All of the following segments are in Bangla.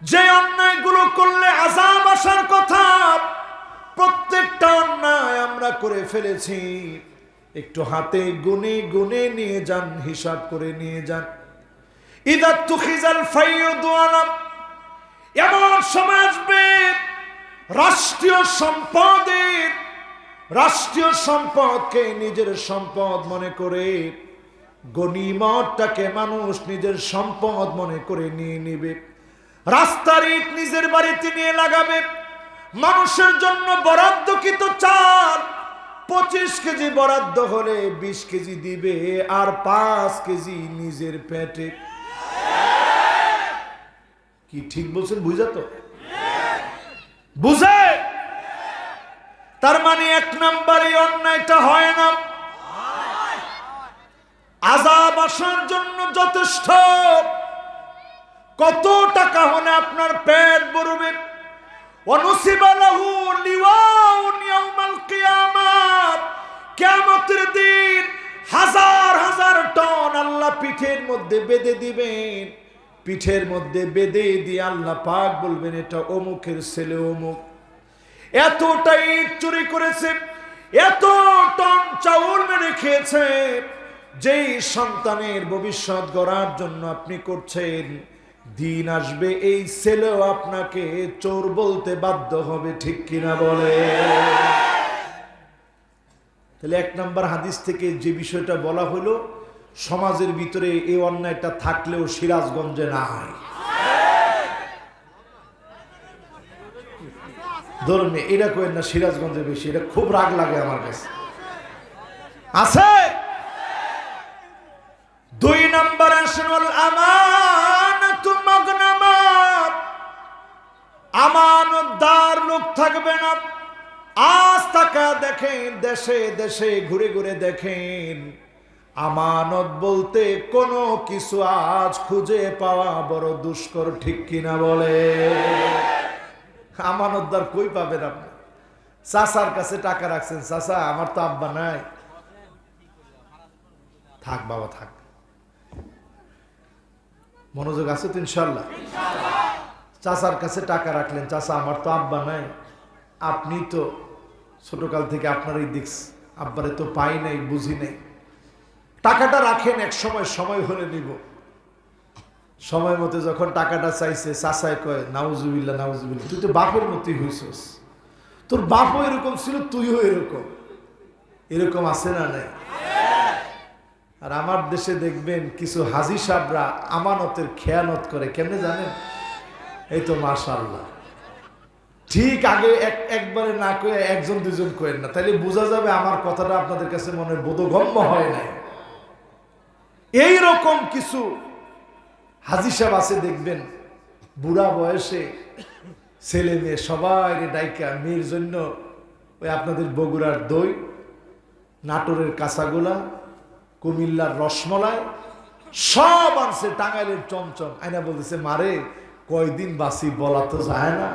যে অন্যায়গুলো করলে আযাব আসার কথা, প্রত্যেকটা অন্যায় আমরা করে ফেলেছি। একটু হাতে গুনে গুনে নিয়ে যান, হিসাব করে নিয়ে যান। ইদা তুখিজাল ফাইয়ুদু আলা, এমন সময় আসবে রাষ্ট্রীয় সম্পদকে নিজের সম্পদ মনে করে, গনিমতটাকে মানুষ নিজের সম্পদ মনে করে নিয়ে নিবে। রাস্তার ইট নিজের বাড়িতে নিয়ে লাগাবে। মানুষের জন্য বরাদ্দকৃত চাল 25 কেজি বরাদ্দ হলে 20 কেজি দিবে, আর 5 কেজি নিজের পেটে। কি ঠিক বলছেন? বুঝা তো? বুঝে? তার মানে 1 নম্বরে অন্যায়টা হয় না, আযাব আসার জন্য যথেষ্ট। কত টাকা হলে আপনার পেট ভরবে? ওয়ানুসিবা লাহু লিওয়াউন ইয়াউমাল কিয়ামাত, কিয়ামতের দিন হাজার হাজার টন আল্লাহ পিঠের মধ্যে বেঁধে দিবেন। পিঠের মধ্যে বেঁধে দিয়ে আল্লাহ পাক বলবেন, এটা অমুকের ছেলে অমুক, এতটা ইট চুরি করেছে, এত টন চাউল মেরে খেয়েছে। যেই সন্তানের ভবিষ্যৎ গড়ার জন্য আপনি করছেন, দিন আসবে এই ছেলেও আপনাকে চোর বলতে বাধ্য হবে। ঠিক কিনা বলে? তাহলে 1 নম্বর হাদিস থেকে যে বিষয়টা বলা হলো, সমাজের ভিতরে এই অন্যায়টা থাকলেও সিরাজগঞ্জে নাই। ধরুন এটা করেন না, সিরাজগঞ্জে বেশি, এটা খুব রাগ লাগে আমার কাছে। আছে 2 নম্বর আসল আমানাতু মাগনামাত, আমানতদার লোক থাকবে না। আজ টাকা দেখেন, দেশে দেশে ঘুরে ঘুরে দেখেন, আমানত বলতে কোনো কিছু আজ খুঁজে পাওয়া বড় দুষ্কর। ঠিক কিনা বলে? আমানতদার কই পাবেন আপনি? চাচার কাছে টাকা রাখছেন, চাচা আমার তো আব্বা নাই। থাক বাবা থাক, মনোযোগ আছে তো ইনশাল্লাহ? চাচার কাছে টাকা রাখলেন, চাচা আমার তো আব্বা নাই। আপনি তো ছোটকাল থেকে আপনারই দেখছি, আব্বারে তো পাই নাই, বুঝি নাই। টাকাটা রাখেন, এক সময় সময় হলে নিব। সময় মতো যখন টাকাটা চাইছে, চাচায় কয়, নাউজুবিল্লাহ নাউজুবিল্লাহ, তুই তো বাপের মতোই হইছস, তোর বাপও এরকম ছিল, তুইও এরকম। এরকম আছে না নাই? আর আমার দেশে দেখবেন কিছু হাজি সাহেবরা আমানতের খেয়ানত করে। কেমনে জানেন? এই তো মাশাআল্লাহ, ঠিক আগে একবারে না কয়ে 1জন 2জন কয়েন না, তাইলে বোঝা যাবে আমার কথাটা আপনাদের কাছে মনে বোধগম্য হয় নাই। এইরকম কিছু হাজি সাহেব আছে দেখবেন, বুড়া বয়সে ছেলে মেয়ে সবাই ডাইকা মেয়ের জন্য ওই আপনাদের বগুড়ার দই, নাটোরের কাঁচাগোলা, কুমিল্লার রসমলাই সব আনছে, টাঙ্গাইলের চমচম আয়না বলতেছে, মারে কয়দিন বাসি বলা তো যায় না,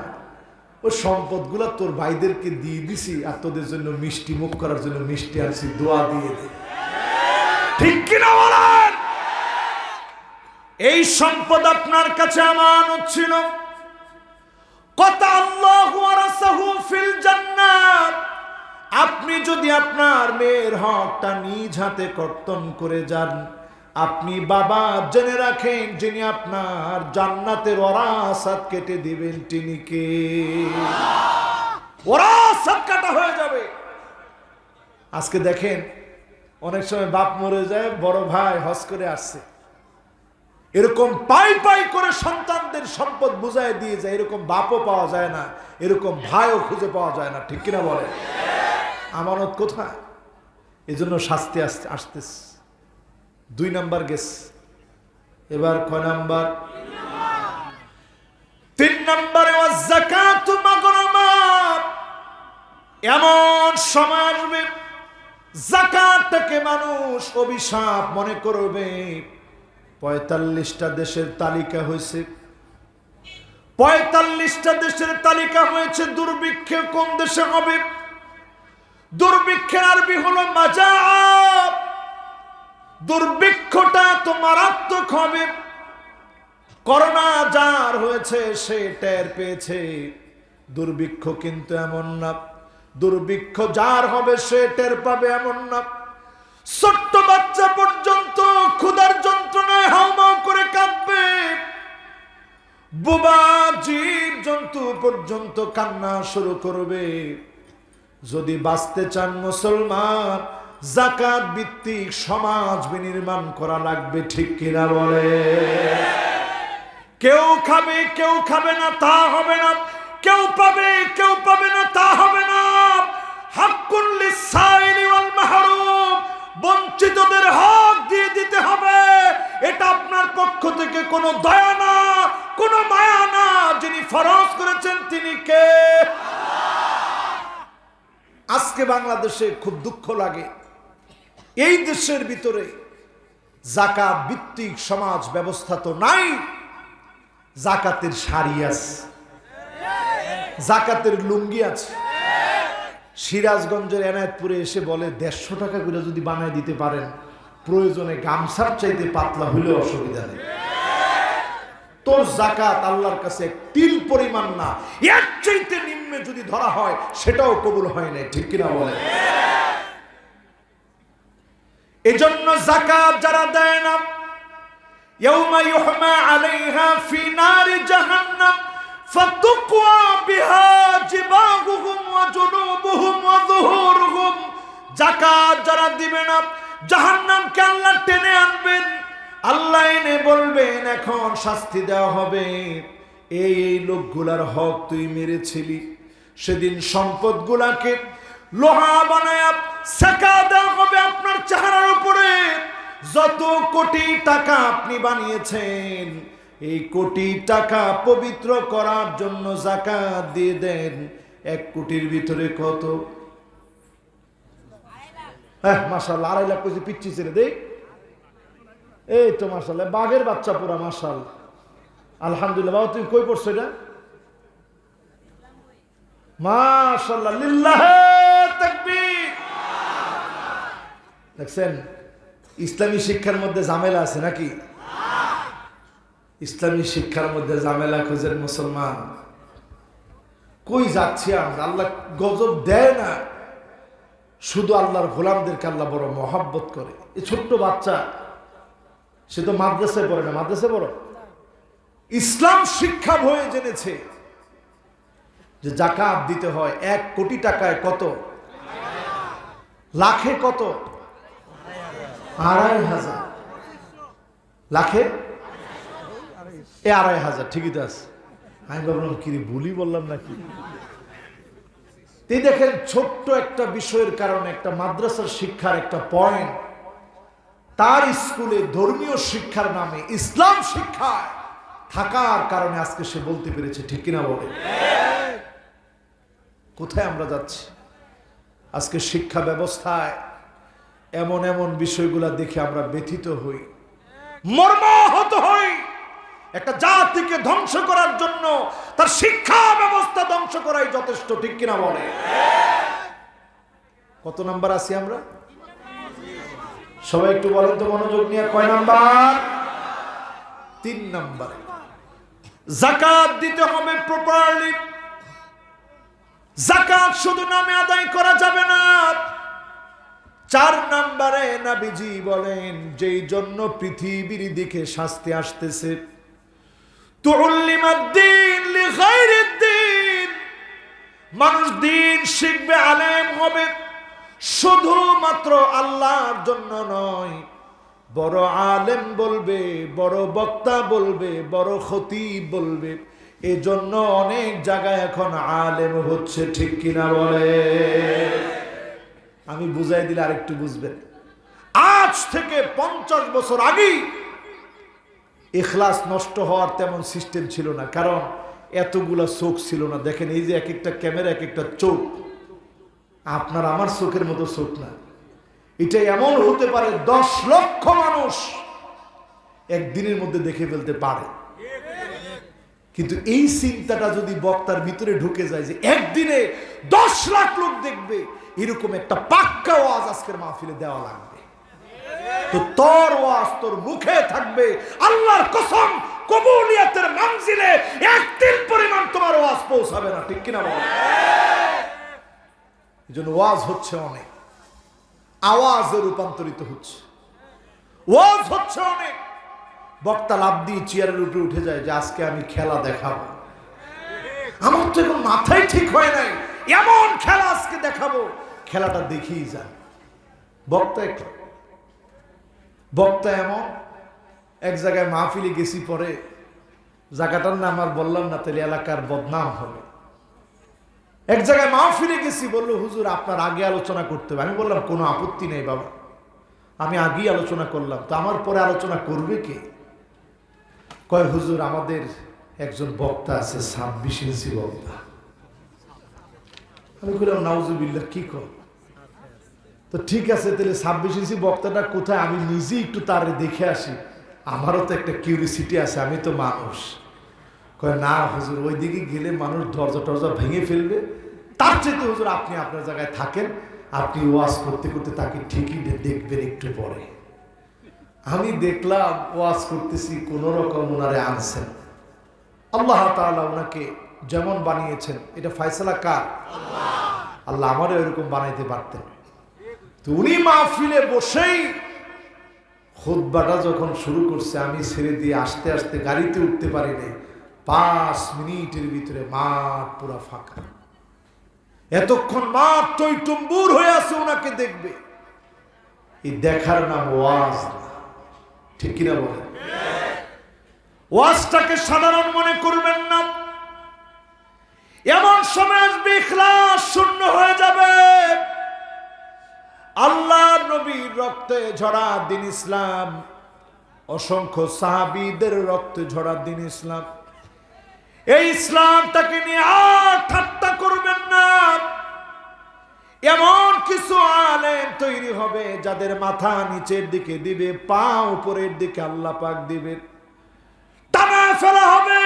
ওই সম্পদগুলা তোর ভাইদেরকে দিয়ে দিছি, আর তোদের জন্য মিষ্টি মুখ করার জন্য মিষ্টি আনছি, দোয়া দিয়ে দে। ঠিক কিনা বলেন? এই সম্পদ আপনার কাছে আমানত ছিল। কত আল্লাহু ওয়া রাসূলুহু ফিল জান্নাত, আপনি যদি আপনার মেয়ের হকটা নিজ হাতে কর্তন করে যান, আপনি বাবা জেনে রাখেন, যিনি আপনার জান্নাতের ওরাসাত কেটে দিবেন তিনি কে? ওরাসাত কাটা হয়ে যাবে। আজকে দেখেন অনেক সময় বাপ মরে যায়, বড় ভাই হজ করে আসছে, এরকম পাই পাই করে সন্তানদের সম্পদ বুঝায় দিয়ে যায়। এরকম বাপও পাওয়া যায় না, এরকম ভাইও খুঁজে পাওয়া যায় না। ঠিক কিনা বলে? আমানত কোথায়? এজন্য শাস্তি আসতেছে। 2 নাম্বার গেস, এবার কয় নাম্বার? 3 নম্বরে যাকাতু মাগরামাত, এমন সময় আসবে যাকাতটাকে মানুষ অভিশাপ মনে করবে। 45টা দেশের তালিকা হয়েছে, 45টা দেশের তালিকা হয়েছে। দুর্ভিক্ষে কোন দেশে হবে? দুর্ভিক্ষের আরবি হলো মাজাব। দুর্ভিক্ষটা তো মারাত্মক হবে। করোনা যার হয়েছে সে টের পেয়েছে, দুর্ভিক্ষ কিন্তু এমন না, দুর্ভিক্ষ যার হবে সে টের পাবে এমন না। ছোট্ট বাচ্চা পর্যন্ত ক্ষুধার যন্ত্রণায় হাউমাউ করে কাঁদবে, বোবা জীব জন্তু পর্যন্ত কান্না শুরু করবে। যদি বাঁচতে চান মুসলমান, যাকাত ভিত্তিক সমাজ বিনির্মাণ করা লাগবে, ঠিক কিনা বলে? কেউ খাবে কেউ খাবে না তা হবে না, কেউ পাবে কেউ পাবে না তা হবে না। হাক্কুল লিসাইলি ওয়াল মাহরুম, বঞ্চিতদের হক দিয়ে দিতে হবে। এটা আপনার পক্ষ থেকে কোনো দয়া না, কোনো মায়া না। যিনি ফরজ করেছেন তিনি কে? আজকে বাংলাদেশে খুব দুঃখ লাগে, এই দেশের ভিতরে যাকাত ভিত্তিক সমাজ ব্যবস্থা তো নাই। যাকাতের শাড়ি আছে, যাকাতের লুঙ্গি আছে। সিরাজগঞ্জের এনায়েতপুরে এসে বলে 150 টাকা করে যদি বানায় দিতে পারেন, প্রয়োজনে গামছার চাইতে পাতলা হইলেও অসুবিধা নেই। তোর যাকাত আল্লাহর কাছে তিল পরিমাণ না, এর চাইতে নিম্নে যদি ধরা হয় সেটাও কবুল হয় না, ঠিক কিনা বলে? এজন্য যাকাত যারা দেয় না, ইয়াউমা ইউহমা আলাইহা ফি নারি জাহান্নাম ফাতুকওয়া বিহা জিবাহুহুম ওয়া জুনুবুহুম ওয়া যুহুরুহুম। যাকাত যারা দিবে না, জাহান্নামকে আল্লাহ টেনে আনবেন, আল্লাহ এনে বলবেন এখন শাস্তি দেওয়া হবে। এই লোকগুলার হক তুই মেরেছিলি। সেদিন সম্পদগুলাকে লোহা বানায়া সেকা দেওয়া হবে আপনার চেহারার উপরে। যত কোটি টাকা আপনি বানিয়েছেন, এই কোটি টাকা পবিত্র করার জন্য যাকাত দিয়ে দেন। 1 কোটির ভিতরে কত? হ্যাঁ মাশাআল্লাহ, 2.5 লাখ কইছে, পিচ্ছি ছেড়ে দেই। এই তো মাশাআল্লাহ, বাঘের বাচ্চা পুরা, মাশাআল্লাহ, আলহামদুলিল্লাহ। বাবা তুমি কই পড়ছো এটা? মাশাআল্লাহ, লিল্লাহে তাকবীর। দেখছেন ইসলামী শিক্ষার মধ্যে ঝামেলা আছে নাকি? ইসলামী শিক্ষার মধ্যে ঝামেলা খুঁজেন মুসলমান। কই যাচ্ছি আমরা? আল্লাহ গজব দেয় না, শুধু আল্লাহর গোলামদেরকে আল্লাহ বড় মহব্বত করে। এই ছোট্ট বাচ্চা, সে তো মাদ্রাসায় পড়ে না, মাদ্রাসায় পড়ো, ইসলাম শিক্ষা বইয়ে জেনেছে যে যাকাত দিতে হয়। 1 কোটি টাকায় কত? লাখে কত? 2,500। লাখে 2,500, ঠিকই তো আছে। আমি ভাবলাম কি ভুলই বললাম নাকি। এই দেখেন ছোট্ট একটা বিষয়ের কারণে একটা মাদ্রাসার শিক্ষার একটা পয়েন্ট, তার স্কুলে ধর্মীয় শিক্ষার নামে ইসলাম শিক্ষায় থাকার কারণে আজকে সে বলতে পেরেছে, ঠিক কিনা বলে? কোথায় আমরা যাচ্ছি? আজকে শিক্ষা ব্যবস্থায় এমন এমন বিষয়গুলা দেখে আমরা ব্যথিত হই, মর্মাহত হই। একটা জাতিকে ধ্বংস করার জন্য তার শিক্ষা ব্যবস্থা ধ্বংস করাই যথেষ্ট, ঠিক কিনা বলে? কত নাম্বার আছি আমরা? সবাই একটু বলেন তো মনোযোগ নিয়ে, কয় নাম্বার? 3 নাম্বারে যাকাত দিতে হবে প্রপারলি। যাকাত শুধু নামে আদায় করা যাবে না। 4 নাম্বারে নবীজি বলেন, যেই জন্য পৃথিবীর দিকে শাস্তি আসতেছে, তুউল্লিমাদ-দ্বীন লিগাইরিদ-দ্বীন, মানুষ দিন শিখবে, আলেম হবে, শুধুমাত্র আল্লাহর জন্য নয়। বড় আলেম বলবে, বড় বক্তা বলবে, বড় খতিব বলবে। এজন্য অনেক জায়গায় এখন আলেম হচ্ছে, ঠিক কিনা বলে? আমি বুঝাই দিলে আরেকটু বুঝবেন। আজ থেকে 50 বছর আগেই ইখলাস নষ্ট হওয়ার তেমন সিস্টেম ছিল না, কারণ এতগুলা চোখ ছিল না। দেখেন এই যে এক একটা ক্যামেরা, এক একটা চোখ, আপনার আমার চোখের মতো চোখ না। এটা এমন হতে পারে 10 লক্ষ মানুষ একদিনের মধ্যে দেখে ফেলতে পারে। কিন্তু এই চিন্তাটা যদি বক্তার ভিতরে ঢুকে যায় যে একদিনে 10 লাখ লোক দেখবে, এরকম একটা পাক্কা ওয়াজ আজকের মাহফিলে দেওয়া লাগবে। তো তোর ওয়াজ তোর মুখে থাকবে, আল্লাহর কসম কবুলিয়াতের মানজিলে এক তিল পরিমাণ তোমার ওয়াজ পৌঁছাবে না, ঠিক কিনা বলো? এইজন্য ওয়াজ হচ্ছে অনেক, আওয়াজে রূপান্তরিত হচ্ছে, ওয়াজ হচ্ছে অনেক। বক্তা লাফ দিয়ে চেয়ারের উপরে উঠে যায় যে আজকে আমি খেলা দেখাবো। আমার তো এখন মাথায় ঠিক হয় নাই, এমন খেলা আজকে দেখাবো, খেলাটা দেখিয়ে যান। বক্তা এমন এক জায়গায় মাহফিলে গেছি, পরে জায়গাটার নাম আর বললাম না, তাহলে এলাকার বদনাম হবে। এক জায়গায় মাহফিলে গেছি, বললো হুজুর আপনার আগে আলোচনা করতে হবে। আমি বললাম কোনো আপত্তি নেই বাবা, আমি আগেই আলোচনা করলাম, তো আমার পরে আলোচনা করবে কে? কয় হুজুর আমাদের একজন বক্তা আছে 26 ইঞ্চি বক্তা। আমি বললাম নাউজুবিল্লাহ, কি কর? তো ঠিক আছে, তাহলে 26 ইঞ্চি বক্তাটা কোথায়, আমি নিজেই একটু তার দেখে আসি, আমারও তো একটা কিউরিসিটি আছে, আমি তো মানুষ। কয় না হুজুর, ওই দিকে গেলে মানুষ দরজা টরজা ভেঙে ফেলবে, তার চেয়ে হুজুর আপনি আপনার জায়গায় থাকেন, আপনি ওয়াজ করতে করতে তাকে ঠিকই দেখবেন একটু পরে। আমি দেখলাম ওয়াজ করতেছি, কোন রকম ওনারে আনছেন। আল্লাহ তাআলা ওনাকে যেমন বানিয়েছেন, এটা ফয়সালা কার? আল্লাহ আমারও এরকম বানাইতে পারতেন। তো উনি মাহফিলে বসেই খুতবাটা যখন শুরু করছে, আমি ছেড়ে দিয়ে আস্তে আস্তে গাড়িতে উঠতে পারি নাই। 5 মিনিটের ভিতরে মাঠ পুরা ফাঁকা। এতক্ষণ মাঠ টইটুম্বুর হয়ে আছে, ওনাকে দেখবে। এই দেখার নাম ওয়াজ না, ঠিক কিনা বলেন? ওয়াজটাকে সাধারণ মনে করবেন না। এমন সময় আসবে ইখলাস শূন্য হয়ে যাবে। আল্লাহ নবীর রক্তে ঝরা দিন ইসলাম, অসংখ্য সাহাবীদের রক্তে ঝরা দিন ইসলাম। এই ইসলামটাকে নিয়ে আর ঠাট্টা করবেন না। এমন কিছু আলেম তৈরি হবে যাদের মাথা নিচের দিকে দিবে, পা উপরের দিকে আল্লাহ পাক দিবে, টানা ফেলা হবে।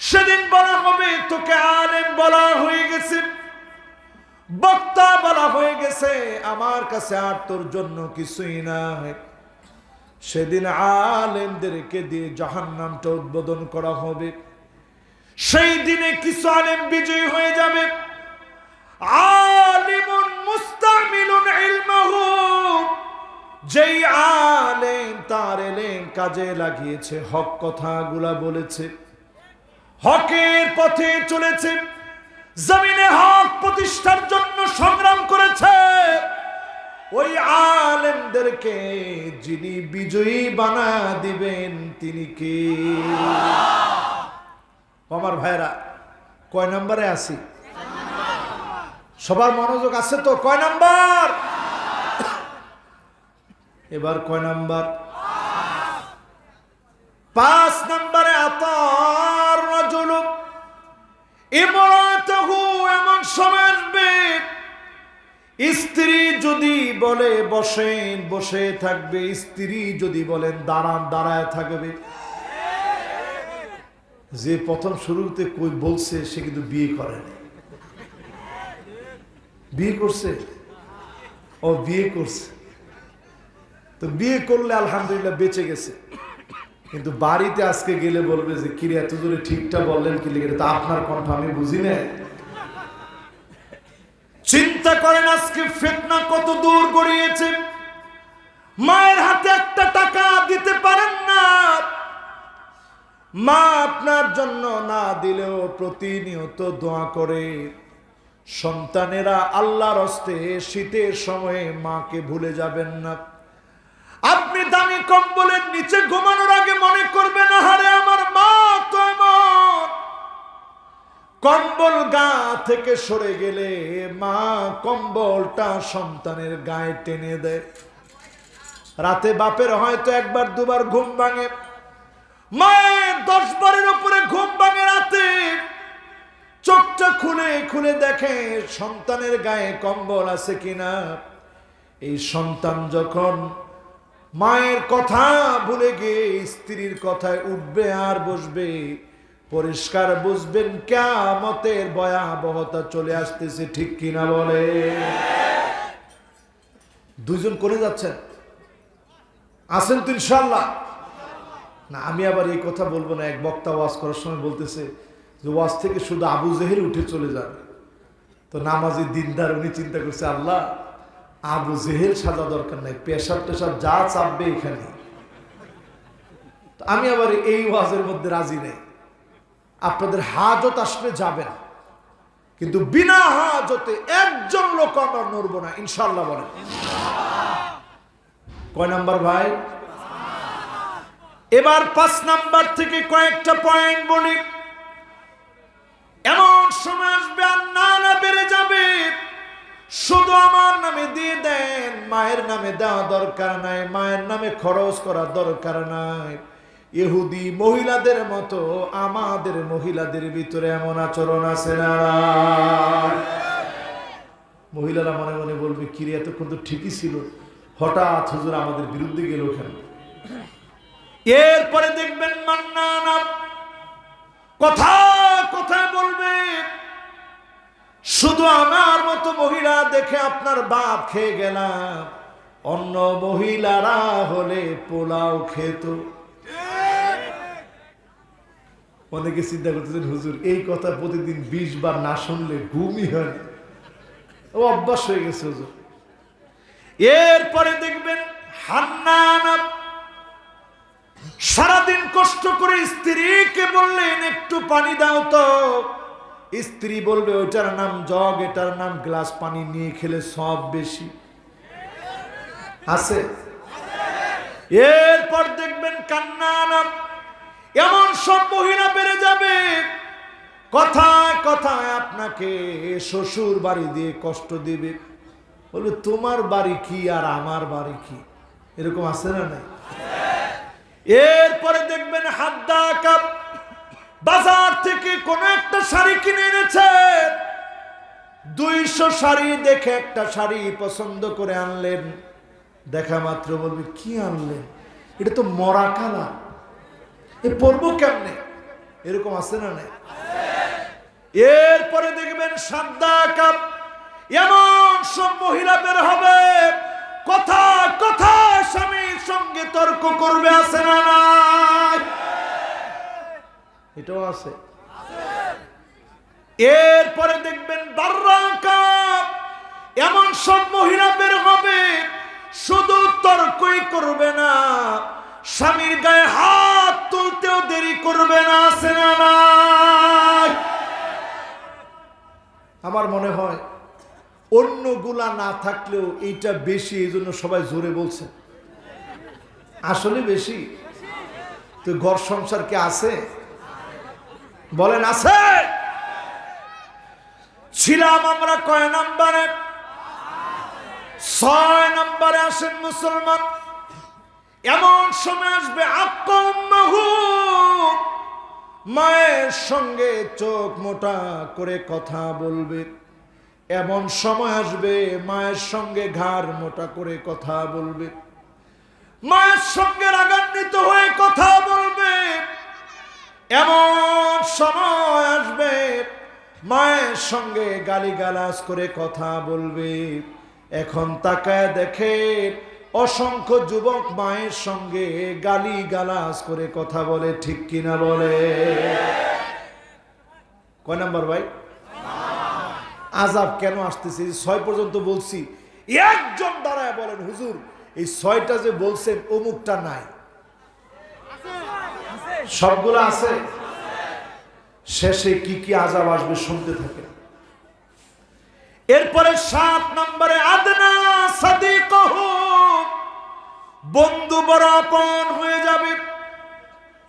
সেদিন বলা হবে তোকে আলেম বলা হয়ে গেছে, বক্তা বলা হয়ে গেছে, আমার কাছে আর তোর জন্য কিছুই নাই। সেদিন আলেমদেরকে দিয়ে জাহান্নামটা উদ্বোধন করা হবে। সেই দিনে কিছু আলেম বিজয়ী হয়ে যাবে। আলিমুন মুস্তামিলুন ইলমাহু, যেই আলেম তার ইলম কাজে লাগিয়েছে, হক কথাগুলা বলেছে, হকের পথে চলেছে, জমিনে হক প্রতিষ্ঠার জন্য সংগ্রাম করেছে, ওই আলেমদেরকে যিনি বিজয়ী বানা দিবেন তিনি কে? আমার ভাইরা, কয় নম্বরে আছি? সবার মনোযোগ আছে তো? কয় নাম্বার? এবার কয় নাম্বার? 5 নম্বরে আতার রাজুল ইমরাতাহু। এমন সময় আসবে স্ত্রী যদি বলে বসেন, বসে থাকবে, স্ত্রী যদি বলেন দাঁড়ান, দাঁড়ায় থাকবে। যে প্রথম শুরুতে কই বলছে সে কিন্তু বিয়ে করেনি। বিয়ে করছে? ও বিয়ে করছে, তো বিয়ে করলে আলহামদুলিল্লাহ বেঁচে গেছে। কিন্তু বাড়িতে আজকে গেলে বলবে যে কিরে এত জোরে ঠিকটা বললেন কি লিখে, তা আপনার কণ্ঠ আমি বুঝি না। চিন্তা করেন আজকে ফিতনা কত দূর গড়িয়েছে। মায়ের হাতে একটা টাকা দিতে পারেন না, মা আপনার জন্য না দিলেও প্রতিনিয়ত দোয়া করে। সন্তানেরা আল্লাহর হস্তে শীতের সময়ে মাকে ভুলে যাবেন না। আপনি দামি কম্বলের নিচে ঘুমানোর আগে মনে করবেন, আহারে আমার মা তো এমন। কম্বল গা থেকে সরে গেলে মা কম্বলটা সন্তানের গায়ে টেনে দেয়। রাতে বাপের হয়তো 1বার 2বার ঘুম ভাঙে, মায়ের 10 বারের উপরে ঘুম ভাঙে। রাতে চোখটা খুলে খুলে দেখে সন্তানের গায়ে কম্বল আছে কিনা। এই সন্তান যখন মায়ের কথা ভুলে গিয়ে স্ত্রীর কথায় উঠবে আর বসবে, পরিষ্কার বুঝবেন কিয়ামতের ভয়াবহতা চলে আসতেছে, ঠিক কিনা বলে? দুইজন করে যাচ্ছেন, আছেন তো ইনশাআল্লাহ? না, আমি আবার এই কথা বলবো না। এক বক্তা ওয়াজ করার সময় বলতেছে যে ওয়াজ থেকে শুধু আবু জেহেল উঠে চলে যাবে। তো নামাজি দিনদার উনি চিন্তা করছে, আল্লাহ আবু জেহেল সাজা দরকার নাই, পেশাব টেশাব যা চাপবে এখানে। আমি আবার এই ওয়াজের মধ্যে রাজি নেই। আপনাদের হাজত আসলে যাবেন, কিন্তু বিনা হাজতে একজন লোক আমরা নড়বো না, ইনশাআল্লাহ বলেন। কয় নাম্বার ভাই? এবার 5 নাম্বার থেকে কয়েকটা পয়েন্ট বলি। এমন সময় আসবে আর না বেড়ে যাবে, শুধু আমার নামে দিয়ে দেন, মায়ের নামে দেওয়া দরকার নাই, মায়ের নামে খরচ করার দরকার নাই। ইহুদি মহিলাদের মতো আমাদের মহিলাদের ভিতরে এমন আচরণ আছে না? মহিলারা মনে মনে বলবে, কিরে এতক্ষণ তো ঠিকই ছিল, হঠাৎ হুজুর আমাদের বিরুদ্ধে গেল কেন? এরপরে দেখবেন মান্নান কথা কথায় বলবে, শুধু আমার মতো মহিলা দেখে আপনার বাপ খেয়ে গেলাম, অন্য মহিলারা হলে পোলাও খেত। অনেকে চিন্তা করতেছেন, হুজুর এই কথা প্রতিদিন 20 বার না শুনলে ঘুমই হয় না, ও অভ্যাস হয়ে গেছে হুজুর। এরপরে দেখবেন হান্নান সারাদিন কষ্ট করে স্ত্রীকে বললেন একটু পানি দাও তো, স্ত্রী বলবে ওইটার নাম জগ, এটার নাম গ্লাস, পানি নিয়ে খেলে সব বেশি আছে। এরপর দেখবেন কান্নান এমন সব মহিলা বেড়ে যাবে, কথায় কথায় আপনাকে শ্বশুর বাড়ি দিয়ে কষ্ট দিবে, বলবে তোমার বাড়ি কি আর আমার বাড়ি কি, এরকম আছে না নাই? এরপরে দেখবেন হাদ্দা কাপ বাজার থেকে কোন একটা শাড়ি কিনে এনেছে, 200 শাড়ি দেখে একটা শাড়ি পছন্দ করে আনলেন, দেখা মাত্র বলবে কি আনলেন, এটা তো মরা কালার, এ পরবো কেমনে, এরকম আছে না নাই? এরপরে দেখবেন সাদ্দা কাপ এমন সব মহিলা বের হবে, কথা কথা স্বামীর সঙ্গে তর্ক করবে, আছে না নাই? এটাও আছে। এরপরে দেখবেন বাররা কাপ এমন সব মহিলা বের হবে, শুধু তর্কই করবে না, স্বামীর গায়ে হাত তুলতেও দেরি করবে না, আছে না নাই? আমার মনে হয় অন্যগুলা না থাকলেও এইটা বেশি, এই জন্য সবাই জোরে বলছে, আসলে বেশি। তো ঘর সংসার কে আছে বলেন? আছে। ছিলাম আমরা কয় নাম্বারে? 6 নাম্বারে আসেন মুসলমান। এমন সময় আসবে আক্কাম্মাহু, মায়ের সঙ্গে চোখ মোটা করে কথা বলবে, এমন সময় আসবে মায়ের সঙ্গে ঘাড় মোটা করে কথা বলবে, মায়ের সঙ্গে রাগান্বিত হয়ে কথা বলবে, এমন সময় আসবে মায়ের সঙ্গে গালিগালাজ করে কথা বলবে। এখন তাকায় দেখে অসংখ্য যুবক মায়ের সঙ্গে গালিগালাজ করে কথা বলে, ঠিক কিনা বলে? কয় নাম্বার ভাই? আযাব কেন আসতেছে? 6 পর্যন্ত বলছি, একজন দাঁড়ায় বলেন হুজুর এই 6টা যে বলছেন অমুকটা নাই? সবগুলো আছে। শেষে কি কি আযাব আসবে শুনতে থাকে। এরপরে 7 নম্বরে আদনা সাদিকহু, বন্ধু বড় আপন হয়ে যাবে।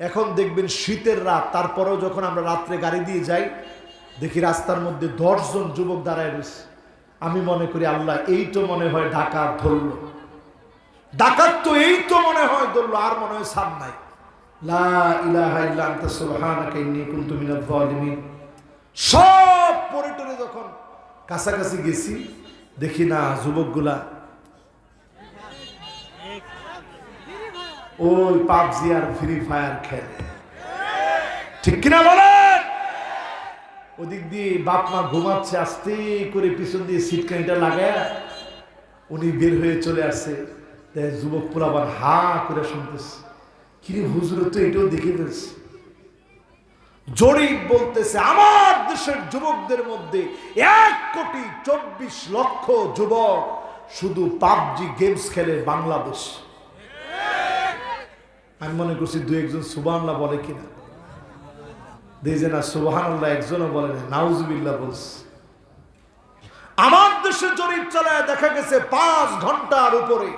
এখন দেখবেন শীতের রাত, তারপরেও যখন আমরা রাত্রে গাড়ি দিয়ে যাই দেখি রাস্তার মধ্যে 10 জন যুবক দাঁড়ায় রয়েছে, আমি মনে করি আল্লাহ এই তো মনে হয় ডাকাত ধরলো, ডাকাত তো এই তো মনে হয় ধরলো, আর মনে হয় সাম নাই। লা ইলাহা ইল্লা আনতা সুবহানাকা ইন্নী কুনতু মিনাজ জালিমিন। সব পরিটনে যখন কাছাকাছি গেছি দেখি না যুবকগুলা ওই পাবজি আর ফ্রি ফায়ার খেলে, ঠিক কিনা বলেন? ওদিক দিয়ে বাপ মা ঘুমাচ্ছে, আস্তে করে পিছন দিয়ে সিটকানিটা লাগায় উনি বের হয়ে চলে আসছে, যুবক পুরো আবার হা করে শুনতেছে, কি হুজুর তো এটাও দেখে ফেলছে। জরিপ বলতেছে আমার দেশের যুবকদের মধ্যে 1,24,00,000 যুবক শুধু পাবজি গেমস খেলে বাংলাদেশ। আমি মনে করছি দু একজন সুবহানাল্লাহ বলে কিনা, দেখছে না সুবহানাল্লাহ একজনও বলে না, নাউজুবিল্লাহ বলছে। আমার দেশে জরিপ চালায় দেখা গেছে 5 ঘন্টার উপরে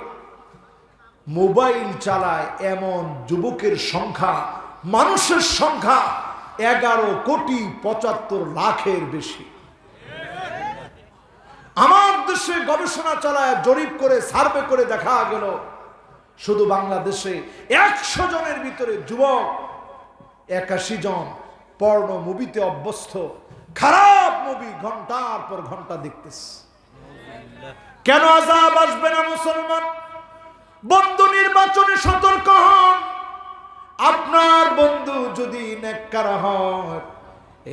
মোবাইল চালায় এমন যুবকের সংখ্যা, মানুষের সংখ্যা 11,75,00,000 বেশি। আমার দেশে গবেষণা চালায় জরিপ করে সার্ভে করে দেখা গেল শুধু বাংলাদেশে 100 জনের ভিতরে যুবক 81 জন পর্ণ মুভিতে অভ্যস্ত, খারাপ মুভি ঘন্টার পর ঘন্টা দেখতেছে। কেন আযাব আসবে না মুসলমান? বন্ধু নির্বাচনে সতর্ক হন। আপনার বন্ধু যদি নেককার হয়,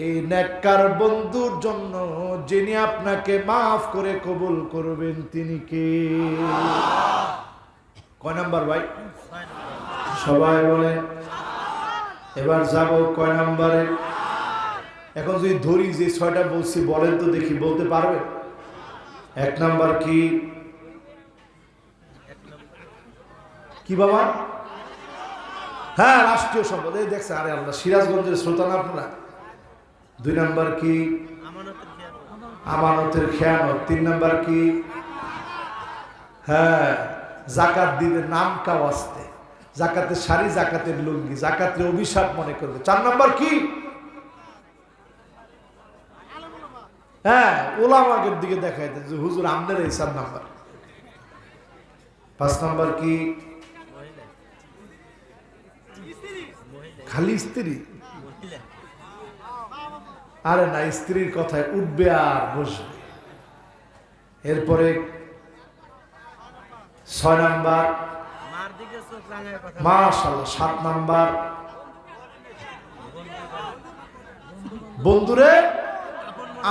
এই নেককার বন্ধুর জন্য যিনি আপনাকে মাফ করে কবুল করবেন তিনি কে? কয় নাম্বার ভাই? সবাই বলেন। এবার যাব কয় নাম্বারে? এখন যদি ধরি যে 6টা বলছি, বলেন তো দেখি, বলতে পারবে? 1 নাম্বার কি? কি বাবা? হ্যাঁ, রাষ্ট্রীয় সম্পদ। এই দেখছে, আরে আল্লাহ, সিরাজগঞ্জের শ্রোতা না আপনারা? 2 নাম্বার কি? আমানতের খেয়ানত। 3 নাম্বার কি? হ্যাঁ, জাকাত দিবে নাম কা ওয়াস্তে, জাকাতের শাড়ি, জাকাতের লুঙ্গি, জাকাতের অভিশাপ মনে করবে। 4 নাম্বার কি? হ্যাঁ, ওলামাদের দিকে দেখাই দেয় যে হুজুর আমাদের এই 4 নাম্বার। 5 নাম্বার কি? খালি স্ত্রী? আরে না, স্ত্রীর কথায় উঠবে আর বসবে। এরপরে 6 নাম্বার মাশাআল্লাহ। 7 নাম্বার বন্ধুরে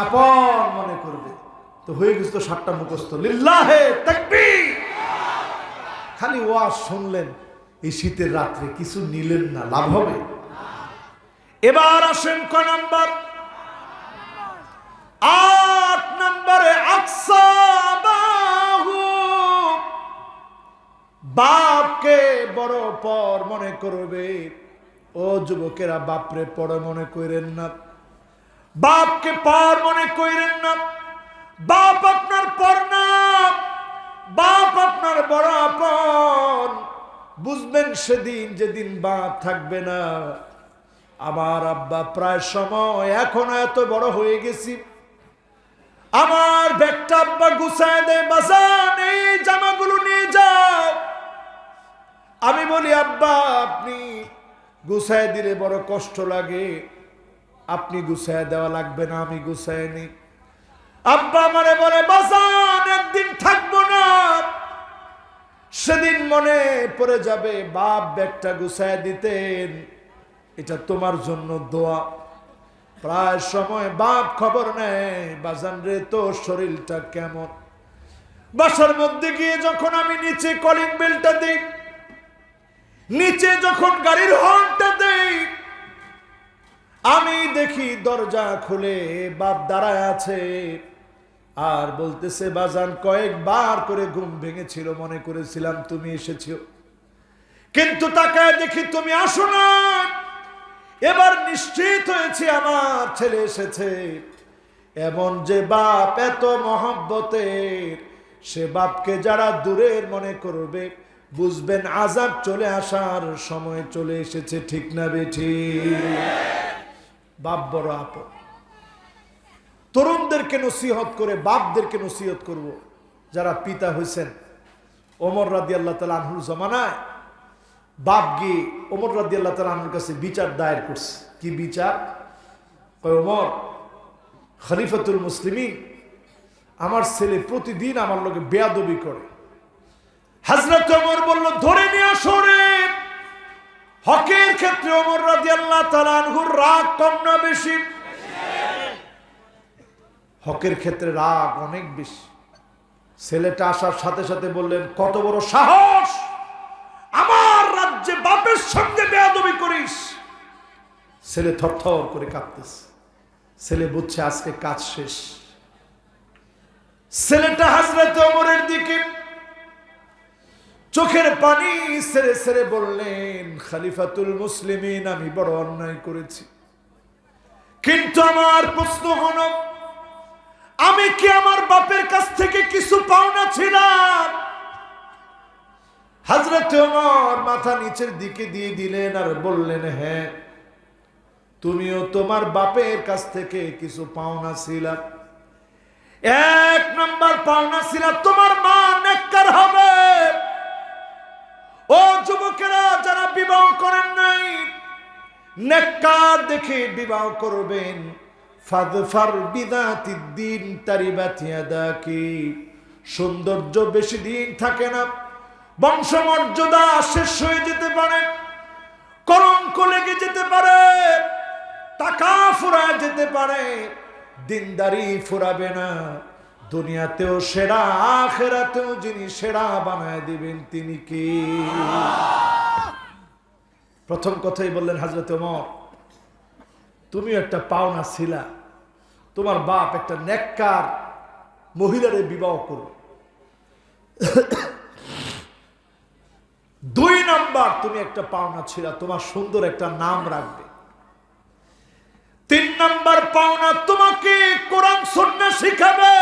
আপন মনে করবে। তো হয়ে গেছে তো 7টা মুখস্থ। লিল্লাহে তাকবীর। খালি ওয়াজ শুনলেন এই শীতের রাত্রে, কিছু নিলেন না, লাভ হবে? এবার আসেন কয় নাম্বার? 8 নম্বরে আকসাবাহু, বাপকে বড় পর মনে করবে। ও যুবকেরা, বাপরে পর মনে করেন না, বাপকে পর মনে করেন না। বাপ আপনার পর না, বাপ আপনার বড় আপন। বুঝবেন সেদিন যেদিন বাপ থাকবে না। আমার আব্বা প্রায় সময়, এখনো এত বড় হয়ে গেছি, আমার ব্যাগটা আব্বা গুছায় দেয়, বাজান এই জামাগুলো নিয়ে যাও। আমি বলি আব্বা আপনি গুছায় দিলে বড় কষ্ট লাগে, আপনি গুছায় দেওয়া লাগবে না, আমি গুছায় নি। আব্বা আমারে বলে বাজান একদিন থাকবো না, সেদিন মনে পড়ে যাবে বাপ ব্যাগটা গুছায় দিতেন, এটা তোমার জন্য দোয়া। প্রায় সময় বাপ খবর নেয়, বাজান রে তোর শরীরটা কেমন। বাসার মধ্যে গিয়ে যখন আমি নিচে কলিং বেলটা দিই, নিচে যখন গাড়ির হর্নটা দেই, আমি দেখি দরজা খুলে বাপ দাঁড়ায় আছে আর বলতেছে বাজান কয়েকবার করে ঘুম ভেঙেছিল, মনে করেছিলাম তুমি এসেছো, কিন্তু তাকায় দেখি তুমি আসো না। এবার নিশ্চিত হয়েছে আমার ছেলে এসেছে। এমন যে বাপ এত মহব্বতের, সে বাপকে যারা দূরের মনে করবে, বুঝবেন আযাব চলে আসার সময় চলে এসেছে। ঠিক না বেঠিক? বাপ বড় আপন। তরুণদেরকে নসিহত করে বাপদেরকে নসিহত করব। যারা পিতা হয়েছেন, ওমর রাদিয়াল্লাহু তাআলা আনহুর জমানায় বাপ গিয়ে ওমর রাদিয়াল্লাহু তাআলা আনহুর কাছে বিচার দায়ের করছে। কি বিচার? কয় ওমর, খলিফাতুল মুসলিমিন, আমার ছেলে প্রতিদিন আমার লোকে বেয়াদবি করে। হযরত ওমর বলল ধরে নিয়ে আসো রে। হকের ক্ষেত্রে ওমর রাদিয়াল্লাহু তাআলা আনহুর রাগ কম না বেশি? হকের ক্ষেত্রে রাগ অনেক বেশি। ছেলেটা আসার সাথে সাথে বললেন কত বড় সাহস, আমার রাজ্যে বাপের সঙ্গে বেয়াদবি করিস। ছেলে থরথর করে কাঁপতেছে। ছেলে বুঝছে আজকে কাজ শেষ। ছেলেটা হযরত ওমরের দিকে চোখের পানি ছেড়ে ছেড়ে বললেন, খলিফাতুল মুসলিমিন, আমি বড় অন্যায় করেছি, কিন্তু আমার প্রশ্ন হলো, আমি কি আমার বাপের কাছ থেকে কিছু পাওনা ছিলাম? হযরত ওমর মাথা নিচের দিকে দিয়ে দিলেন আর বললেন, হ্যাঁ, তুমিও তোমার বাপের কাছ থেকে কিছু পাওনা ছিলা। এক নাম্বার পাওনা ছিল, তোমার মা নেককার হবে। ও যুবকেরা যারা বিবাহ করেন নাই, নেককার দেখে বিবাহ করবেন। ফাদফার বিদাতিদ্দিন তারিবাত ইয়াদাকি। সৌন্দর্য বেশি দিন থাকে না, বংশমর্যাদা শেষ হয়ে যেতে পারে, কলঙ্ক লেগে যেতে পারে, টাকা ফুরায় যেতে পারে, দিনদারি ফুরাবে না। দুনিয়াতেও সেরা, আখিরাতেও যিনি সেরা বানায় দিবেন তিনি কে? প্রথম কথাই বললেন হযরত ওমর, তুমি একটা পাওনা ছিলা, তোমার বাপ একটা নেককার মহিলারে বিবাহ করবে। দুই নাম্বার, তুমি একটা পাওনা ছিলা, তোমার সুন্দর একটা নাম রাখবে। তিন নাম্বার পাওনা, তোমাকে কোরআন সুন্নাহ শিখাবে,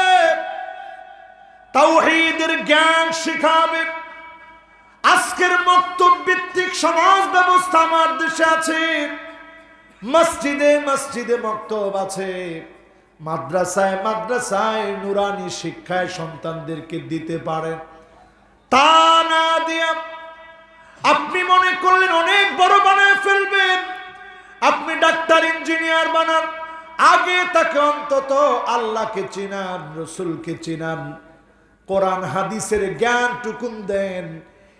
তাওহীদের জ্ঞান শিখাবে। আজকের মক্তব ভিত্তিক সমাজ ব্যবস্থা আমার দেশে আছে, মসজিদে মসজিদে মক্তব আছে, মাদ্রাসায় মাদ্রাসায় নুরানি শিক্ষায় সন্তানদেরকে দিতে পারেন। তা না দিয়া আপনি মনে করলেন অনেক বড় বানায় ফেলবেন, আপনি ডাক্তার ইঞ্জিনিয়ার বানান, আগে তাকে অন্তত আল্লাহকে চিনান, রসুলকে চিনান, কোরআন হাদিসের জ্ঞান টুকুন দেন।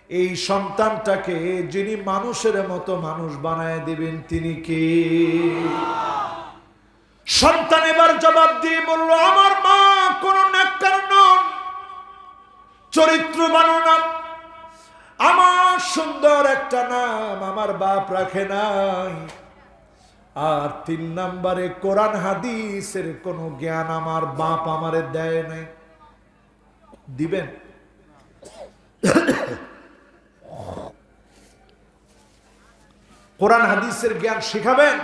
এই সন্তানটাকে যিনি মানুষের মতো মানুষ বানায় দিবেন তিনি কে? সন্তান এবার জবাব দিয়ে বলল, আমার মা কোন নেককার নন, চরিত্রবান না, আমার সুন্দর একটা নাম আমার বাপ রাখে নাই, আর তিন নম্বরে কোরআন হাদিসের কোন জ্ঞান আমার বাপ আমারে দেয় নাই। দিবেন? কোরআন হাদিসের জ্ঞান শিখাবেন?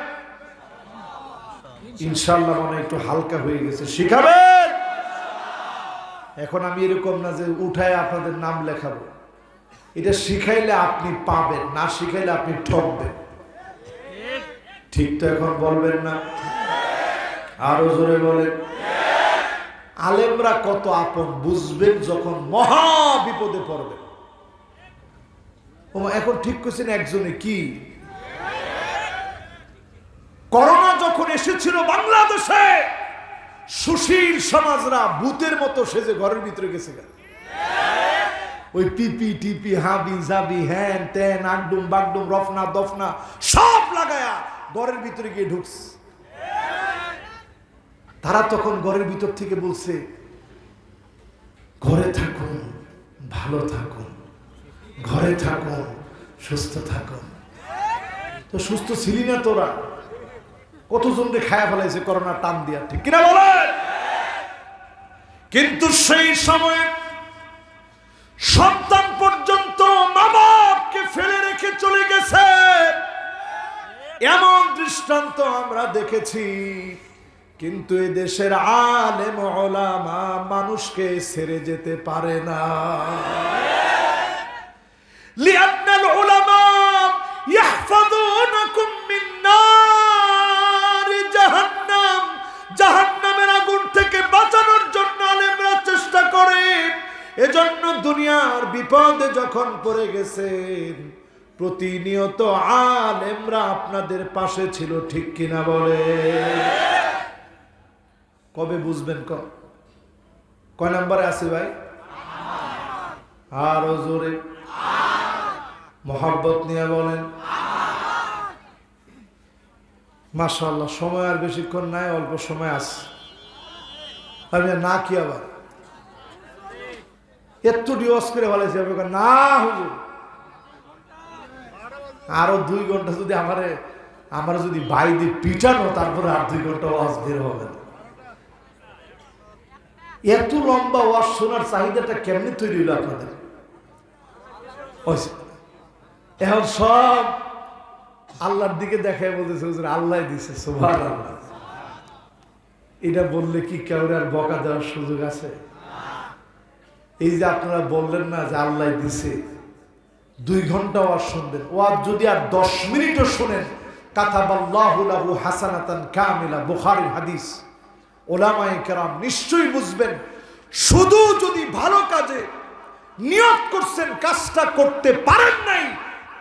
ইনশাআল্লাহ মনে একটু হালকা হয়ে গেছে। শিখাবেন? এখন আমি এরকম না যে উঠায় আপনাদের নাম লেখাবো, এটা শিখাইলে আপনি পাবেন, না শিখাইলে আপনি ঠকবেন। ঠিক তো? এখন বলবেন না? আরো জোরে বলেন। আলেমরা কত আপন বুঝবেন যখন মহা বিপদে পড়বেন। এখন ঠিক করছেন একজনে, কি করোনা যখন এসেছিল বাংলাদেশে, সুশীল সমাজরা ভূতের মতো সেজে ঘরের ভিতরে গেছে, ওই পিপি টিপি হাবি জাবি হ্যান ত্যান আগডুম বাগডুম রফনা দফনা সব লাগায়া ঘরের ভিতরে গিয়ে ঢুকছে। তারা তখন ঘরের ভিতর থেকে বলছে, ঘরে থাকুন, ভালো থাকুন, ঘরে থাকুন, সুস্থ থাকুন। তো সুস্থ ছিলি না তোরা? কতজনকে খায়া ফেলাইছে করোনা টান দিয়া, ঠিক কিনা বলেন? কিন্তু সেই সময় সন্তান পর্যন্ত মা বাপকে ফেলে রেখে চলে গেছে, এমন দৃষ্টান্ত আমরা দেখেছি। কিন্তু এই দেশের আলেম ওলামা মানুষকে ছেড়ে যেতে পারে না। লিআন্নাল উলামা ইয়াহফাযুনাকুম মিন নারি জাহান্নাম, জাহান্নামের আগুন থেকে বাঁচানোর জন্য আলেমরা চেষ্টা করে। এজন্য দুনিয়ার বিপদে যখন পড়ে গেছেন, প্রতিনিয়ত আলেমরা আপনাদের পাশে ছিল, ঠিক কিনা বলে? কবে বুঝবেন? কয় নম্বরে আছে ভাই? আরো জোরে মহব্বত নিয়ে বলেন। মাশাআল্লাহ, সময় আর বেশিক্ষণ নাই, অল্প সময় আছে। আমি না কি আবার এত ডিওস করে ভালাইছি, না হুজুর আরো 2 ঘন্টা যদি আমার যদি বাই দিয়ে পিটানো, তারপরে আর 2 ঘন্টা ওয়াজ বের হবে না। এত লম্বা ওয়াজ শোনার চাহিদাটা কেমনে তৈরি হলো আপনাদের? এখন সব আল্লাহর দিকে দেখায় বলতেছে হুজুর আল্লাহ দিছে, সুবহানাল্লাহ। এটা বললে কি কেউ আর বকা দেওয়ার সুযোগ আছে? এই যে আপনারা বললেন না যে আল্লাহ দিছে, 2 ঘন্টা ওয়াজ শুনবেন, ওয়াজ যদি আর 10 মিনিটও শোনেন, কাতাবাল্লাহু লাহু হাসানাতান কামিলা, বুখারীর হাদিস। ওলামায়ে কেরাম নিশ্চয়ই বুঝবেন, শুধু যদি ভালো কাজে নিয়ত করছেন, কাজটা করতে পারেন নাই,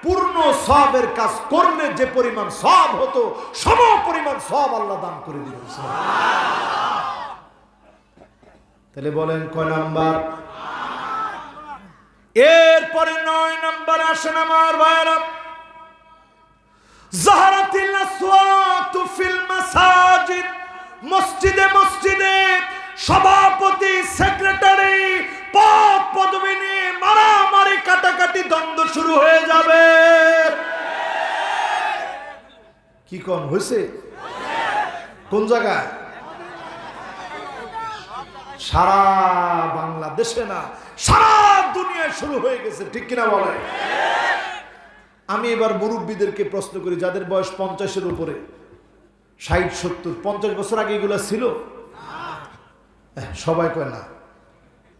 পূর্ণ সওয়াবের কাজ করলে যে পরিমাণ সওয়াব হতো, সম পরিমাণ সওয়াব আল্লাহ দান করে দিবেন। তাহলে বলেন কয় নাম্বার? এরপরে 9 নম্বর আসেন আমার ভাইরা। যাহারাতিল আসওয়াতু ফিল মাসাজিদ, মসজিদে মসজিদে সভাপতি, সেক্রেটারি, পদ পদবি নিয়ে মারামারি, কাটাকাটি, দ্বন্দ্ব শুরু হয়ে যাবে। কি কোন হয়েছে? কোন জায়গায়? সারা বাংলাদেশে না, সারা দুনিয়ায় শুরু হয়ে গেছে, ঠিক কিনা বলে? আমি এবার মুরব্বীদেরকে প্রশ্ন করি, যাদের বয়স 50-এর উপরে, 60, 70, 50 বছর আগে এগুলো ছিল? সবাই কয় না।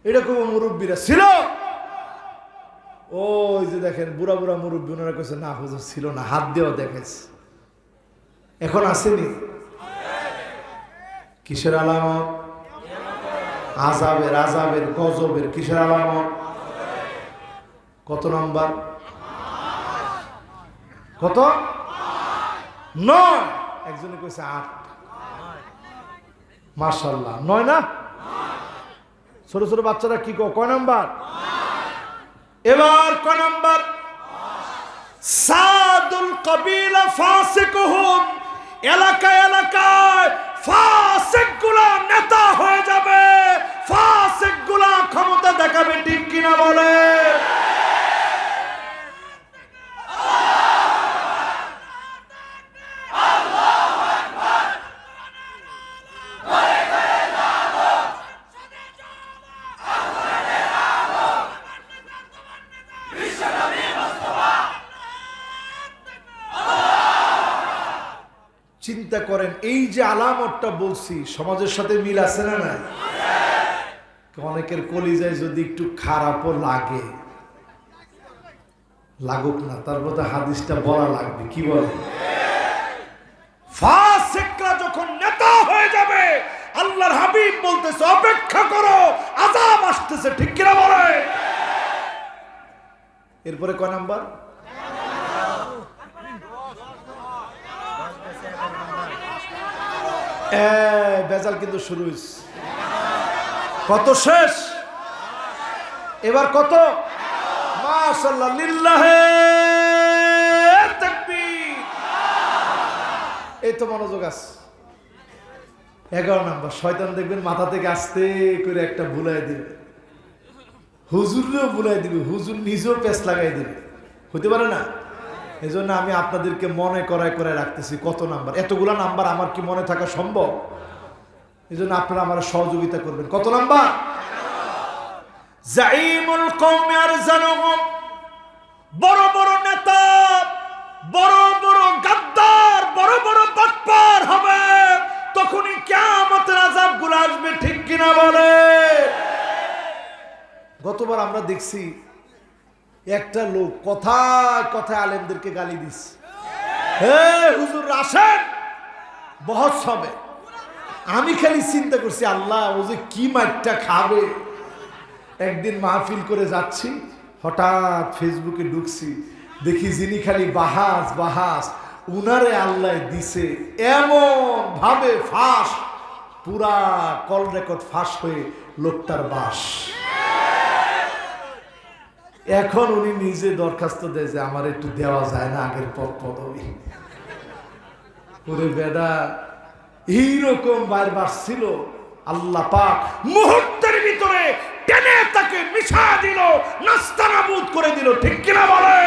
এরকম মুরব্বীরা ছিল? ওই যে দেখেন বুড়া বুড়া মুরব্বী, ওনারা কইছে না হুজুর ছিল না, হাত দিয়েও দেখেছে। এখন আসেনি? কিসের আলামত? আযাবের, আযাবের, গজবের। কিসের আলামত? কত নাম্বার? কত? 9। একজনে কইছে 8। মাশাআল্লাহ, 9 না? ছোট ছোট বাচ্চারা কি কয় নাম্বার? এবার কয় নাম্বার? সাদুল কবিলা ফাসিকুহুম, এলাকায় এলাকায় ফাসিকগুলা নেতা হয়ে যাবে, ফাসিকগুলা ক্ষমতা দেখাবে, ঠিক কিনা বলে? চিন্তা করেন, এই যে আলামতটা বলছি, সমাজের সাথে মিল আছে না? না, অনেকের কলিজায় যদি একটু খারাপও লাগে, লাগুক না, তারপর তো হাদিসটা বলা লাগবে। কি বলে? ফাসিকরা যখন নেতা হয়ে যাবে, আল্লাহর হাবিব বলতেছে অপেক্ষা করো, আযাব আসতেছে, ঠিক কিনা বলে? এরপরে কয় নাম্বার? বেজাল কিন্তু শুরু হয়েছে। কত শেষ? এবার কত? মাশাআল্লাহ, লিল্লাহে তাকবীর। এই তো মনোযোগ আছে। 11 নাম্বার, শয়তান দেখবেন মাথা থেকে আস্তে করে একটা ভুলাই দিবে, হুজুরেও ভুলাই দিবে, হুজুর নিজেও পেঁচ লাগাই দিবে, হতে পারে না? এই জন্য আমি আপনাদেরকে মনে করায় রাখতেছি কত নাম্বার। এতগুলা নাম্বার আমার কি মনে থাকা সম্ভব? এই জন্য আপনারা আমার সহযোগিতা করবেন। কত নাম্বার? জাইমুল কওমি আরজানুহুম, বড় বড় নেতা, বড় বড় গাদ্দার, বড় বড় বাটপার হবে, তখনই কিয়ামতের আযাবগুলো আসবে, ঠিক কিনা বলে? গতবার আমরা দেখছি একটা লোক কথায় কথায় আলেমদেরকে গালি দিচ্ছে, হে হুজুর আসেন বহস হবে। আমি খালি চিন্তা করছি, আল্লাহ ও যে কি মাইরটা খাবে। একদিন মাহফিল করে যাচ্ছি, হঠাৎ ফেসবুকে ঢুকছি, দেখি যিনি খালি বাহাস বাহাস, উনারে আল্লাহ দিছে এমন ভাবে ফাঁস, পুরা কল রেকর্ড ফাঁস হয়ে লোকটার বাস। এখন উনি নিজে দরখাস্ত দেয় যে আমার একটু দেওয়া যায় না আগের পদ পদবি। ওরে বেডা, এইরকম বারবার ছিল, আল্লাহ পাক মুহূর্তের ভিতরে টেনে তাকে মিশা দিল, নাস্তানাবুদ করে দিল, ঠিক কিনা বলে?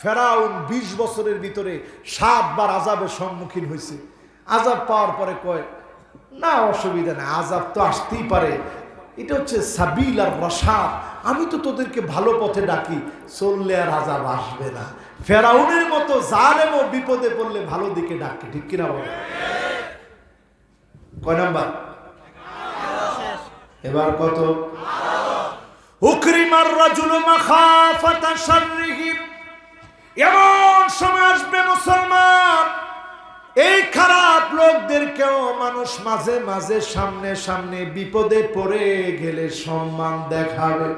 ফেরাউন 20 বছরের ভিতরে 7 বার আযাবের সম্মুখীন হয়েছে। আযাব পাওয়ার পরে কয় না অসুবিধা নেই, আযাব তো আসতেই পারে, এটা হচ্ছে সাবিল আর রাশাদ, আমি তো তোদেরকে ভালো পথে ডাকি, চললে আর আযাব আসবে না। ফেরাউনের মতো জালেম ও বিপদে পড়লে ভালো দিকে ডাকে, ঠিক কিনা বলে? কয় নাম্বার? এবার কত? উকরিমার রাজুলু মাখাফাতা শাররিহি, এমন সময় আসবে মুসলমান, এই খারাপ লোকদেরকেও মানুষ মাঝে মাঝে সামনে সামনে বিপদে পড়ে গেলে সম্মান দেখাবে।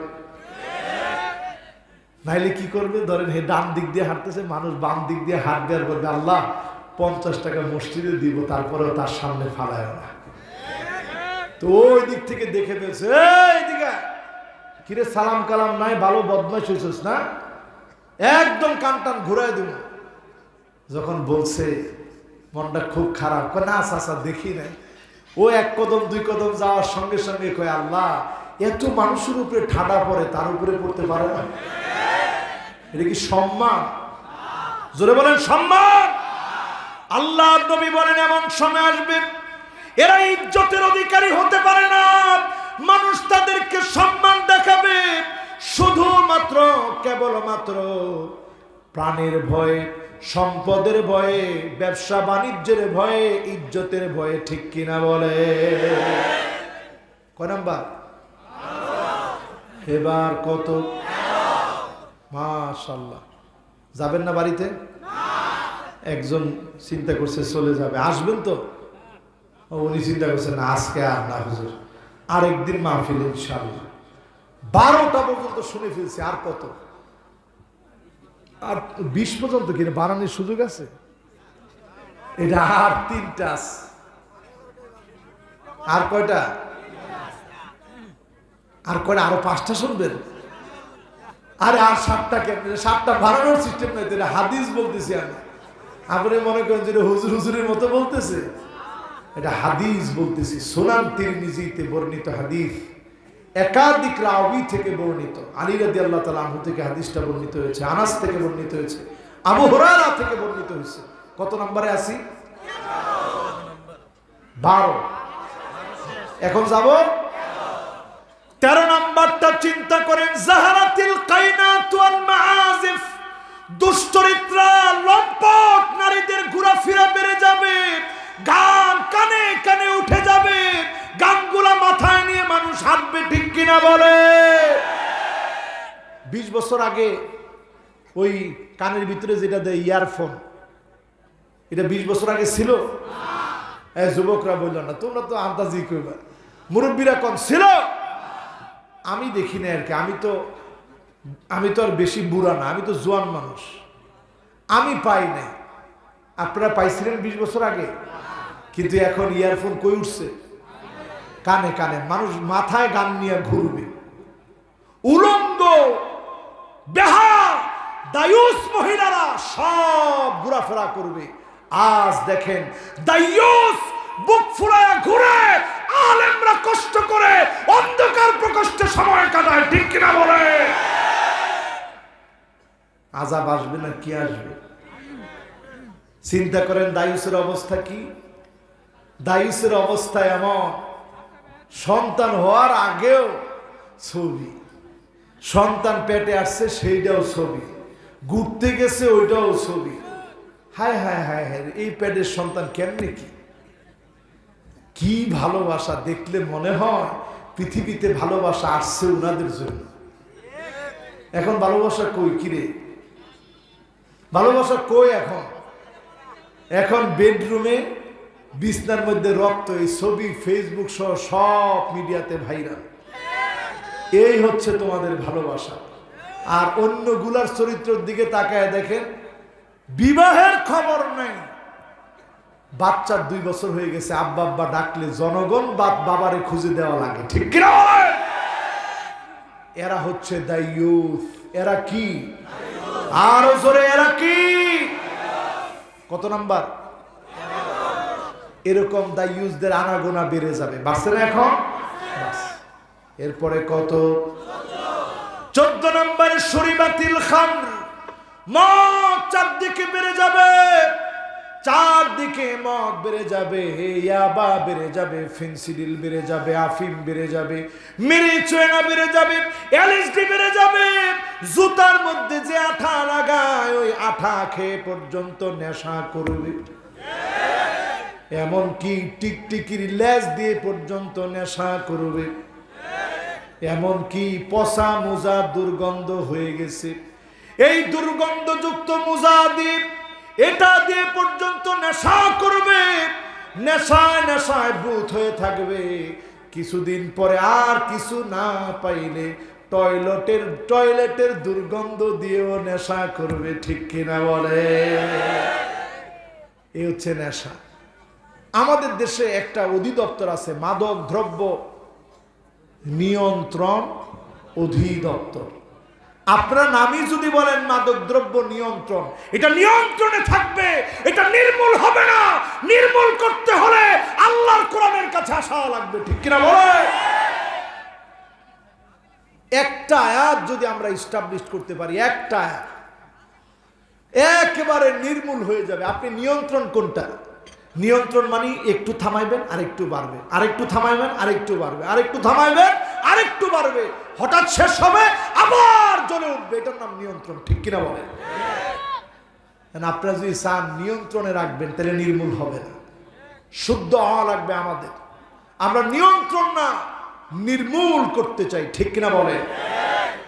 নাইলে কি করবে? ধরেন হে ডান দিক দিয়ে হাঁটতেছে, মানুষ বাম দিক দিয়ে হাঁটবে আর বলবে আল্লাহ 50 টাকা মসজিদে দিব, তারপরেও তার সামনে ফালায় না। তো ওই দিক থেকে দেখে ফেলছে, এইদিকে কিরে সালাম কালাম নাই, ভালো বদমাশ হয়েছিস না, একদম কান টান ঘুরাই দিব। যখন বলছে মনটা খুব খারাপ, না চাচা দেখি নাই, ও 1 কদম 2 কদম যাওয়ার সঙ্গে সঙ্গে কয় আল্লাহ এত মানুষের উপরে ঠাডা পড়ে, তার উপরে পড়তে পারে না। এটা কি সম্মান? জোরে বলেন সম্মান। আল্লাহ নবী বলেন এমন সময় আসবে এরা ইজ্জতের অধিকারী হতে পারে না, মানুষ তাদেরকে সম্মান দেখাবে শুধুমাত্র কেবলমাত্র প্রাণের ভয়ে, সম্পদের ভয়ে, ব্যবসা বাণিজ্যের ভয়ে, ইজ্জতের ভয়ে, ঠিক কিনা বলে? কয় নাম্বার? এবার কত? মাশাআল্লাহ। যাবেন না বাড়িতে? একজন চিন্তা করছে চলে যাবে, আসবেন তো? উনি চিন্তা করছেন না আজকে আর না হুজুর, আরেকদিন মাহফিল ইনশাআল্লাহ। 12টা পর্যন্ত শুনে ফেলছে, আর কত? আর 20 পর্যন্ত কিনে বানানোর সুযোগ আছে? এটা আর 3টা আছে। আর কয়টা? আর কয়টা? আরো 5টা শুনবেন? আরে আর 7টা কেমন? 7টা বানানোর সিস্টেম নাই, এটা হাদিস বলতেছি আমি। আপনি মনে করেন যে হুজুর হুজুরের মতো বলতেছে, এটা হাদিস বলতেছি। সুনান তিরমিজিতে বর্ণিত হাদিস, একাধিক রাবী থেকে বর্ণিত। আলী রাদিয়াল্লাহু তাআলা আনহু থেকে হাদিসটা বর্ণিত হয়েছে, আনাস থেকে বর্ণিত হয়েছে, আবু হুরায়রা থেকে বর্ণিত হয়েছে। কত নম্বরে আছি? 12। এখন যাব 13 নম্বরটা। চিন্তা করেন, জাহারাতিল কায়নাত ওয়াল মাআজিফ, দুশ্চরিত্রা লম্পট নারীদের ঘোরাফেরা বেড়ে যাবে, গান কানে কানে উঠে যাবে, গানগুলা মাথায় নিয়ে মানুষ হাঁটবে, ঠিক কিনা বলে? 20 বছর আগে ওই কানের ভিতরে যেটা দেয় ইয়ারফোন, এটা 20 বছর আগে ছিল? যুবকরা বলল না, তোমরা তো আন্দাজি কইবা, মুরব্বীরা কম ছিল। আমি দেখি না আর কি, আমি তো আর বেশি বুড়া না, আমি তো জোয়ান মানুষ, আমি পাই না। আপনারা পাইছিলেন 20 বছর আগে? কিন্তু এখন ইয়ারফোন কই উঠছে? কানে কানে। মানুষ মাথায় গান নিয়ে ঘুরবে, উলঙ্গ বেহা দায়ুস মহিলারা সব ঘোরাফেরা করবে। আজ দেখেন দায়ুস বুক ফুলায়া ঘুরে, আলেমরা কষ্ট করে অন্ধকার প্রকোষ্ঠে সময় কাটায়, ঠিক কিনা বলে? আযাব আসবে না কি আসবে? চিন্তা করেন দায়ুসের অবস্থা কি? দায়ুসের অবস্থা এমন, সন্তান হওয়ার আগেও ছবি, সন্তান পেটে আসছে সেইটাও ছবি, ঘুরতে গেছে ওইটাও ছবি। হায় হায় হায় হায়, এই পেটের সন্তান কেমনে কি ভালোবাসা! দেখলে মনে হয় পৃথিবীতে ভালোবাসা আসছে ওনাদের জন্য। এখন ভালোবাসা কই? কিরে ভালোবাসা কই? এখন বেডরুমে বিছনার মধ্যে রক্ত, এই ছবি ফেসবুক সহ সব মিডিয়াতে ভাইরাল। এই হচ্ছে তোমাদের ভালোবাসা। আর অন্যগুলার চরিত্রের দিকে তাকায় দেখেন, বিবাহের খবর নাই, বাচ্চার 2 বছর হয়ে গেছে, আব্বা আব্বা ডাকলে জনগণ বাবারে খুঁজে দেওয়া লাগে, ঠিক কিনা? এরা হচ্ছে দায়ুস। এরা কি? আরো জোরে, এরা কি? কত নাম্বার? এরকম দায়ুসদের আনাগোনা বেড়ে যাবে, বাসে না এখন? এরপরে কত? 14 নম্বরে শরীবাতিল খামর, মদ চারদিকে বেড়ে যাবে, চারদিকে মদ বেড়ে যাবে, ইয়াবা বেড়ে যাবে, ফেন্সিডিল বেড়ে যাবে, আফিম বেড়ে যাবে, মেরিজুয়ানা বেড়ে যাবে, এলএসডি বেড়ে যাবে। জুতার মধ্যে যে আঠা লাগায় ওই আঠা খেয়ে পর্যন্ত নেশা করবে। এমনকি টিকটিকির লেজ দিয়ে পর্যন্ত নেশা করবে। এমনকি পচা মোজা দুর্গন্ধ হয়ে গেছে, এই দুর্গন্ধযুক্ত মোজা দিয়ে এটা দিয়ে পর্যন্ত নেশা করবে। নেশায় নেশায় ভূত হয়ে থাকবে। কিছুদিন পরে আর কিছু না পাইলে টয়লেটের দুর্গন্ধ দিয়েও নেশা করবে। ঠিক কিনা বলে? এই হচ্ছে নেশা। আমাদের দেশে একটা অধিদপ্তর আছে, মাদক দ্রব্য নিয়ন্ত্রণ অধিদপ্তর। আপনার নামই যদি বলেন মাদক দ্রব্য নিয়ন্ত্রণ, এটা নিয়ন্ত্রণে থাকবে, এটা নির্মূল হবে না। নির্মূল করতে হলে আল্লাহর কোরআনের কাছে আসা লাগবে। ঠিক কিনা বলে? একটা আয়াত যদি আমরা এস্টাবলিশ করতে পারি, একটা আয়াত একেবারে নির্মূল হয়ে যাবে। আপনি নিয়ন্ত্রণ কোনটা? নিয়ন্ত্রণ মানে একটু থামাইবেন আর একটু বাড়বে, আরেকটু থামাইবেন আর একটু বাড়বে, আরেকটু থামাইবেন আরেকটু বাড়বে, হঠাৎ শেষ হবে আবার জ্বলে উঠবে। এটার নাম নিয়ন্ত্রণ। ঠিক কিনা বলেন? আপনারা যদি চান নিয়ন্ত্রণে রাখবেন তাহলে নির্মূল হবে না। শুদ্ধ হওয়া লাগবে আমাদের। আমরা নিয়ন্ত্রণ না নির্মূল করতে চাই। ঠিক কিনা বলে?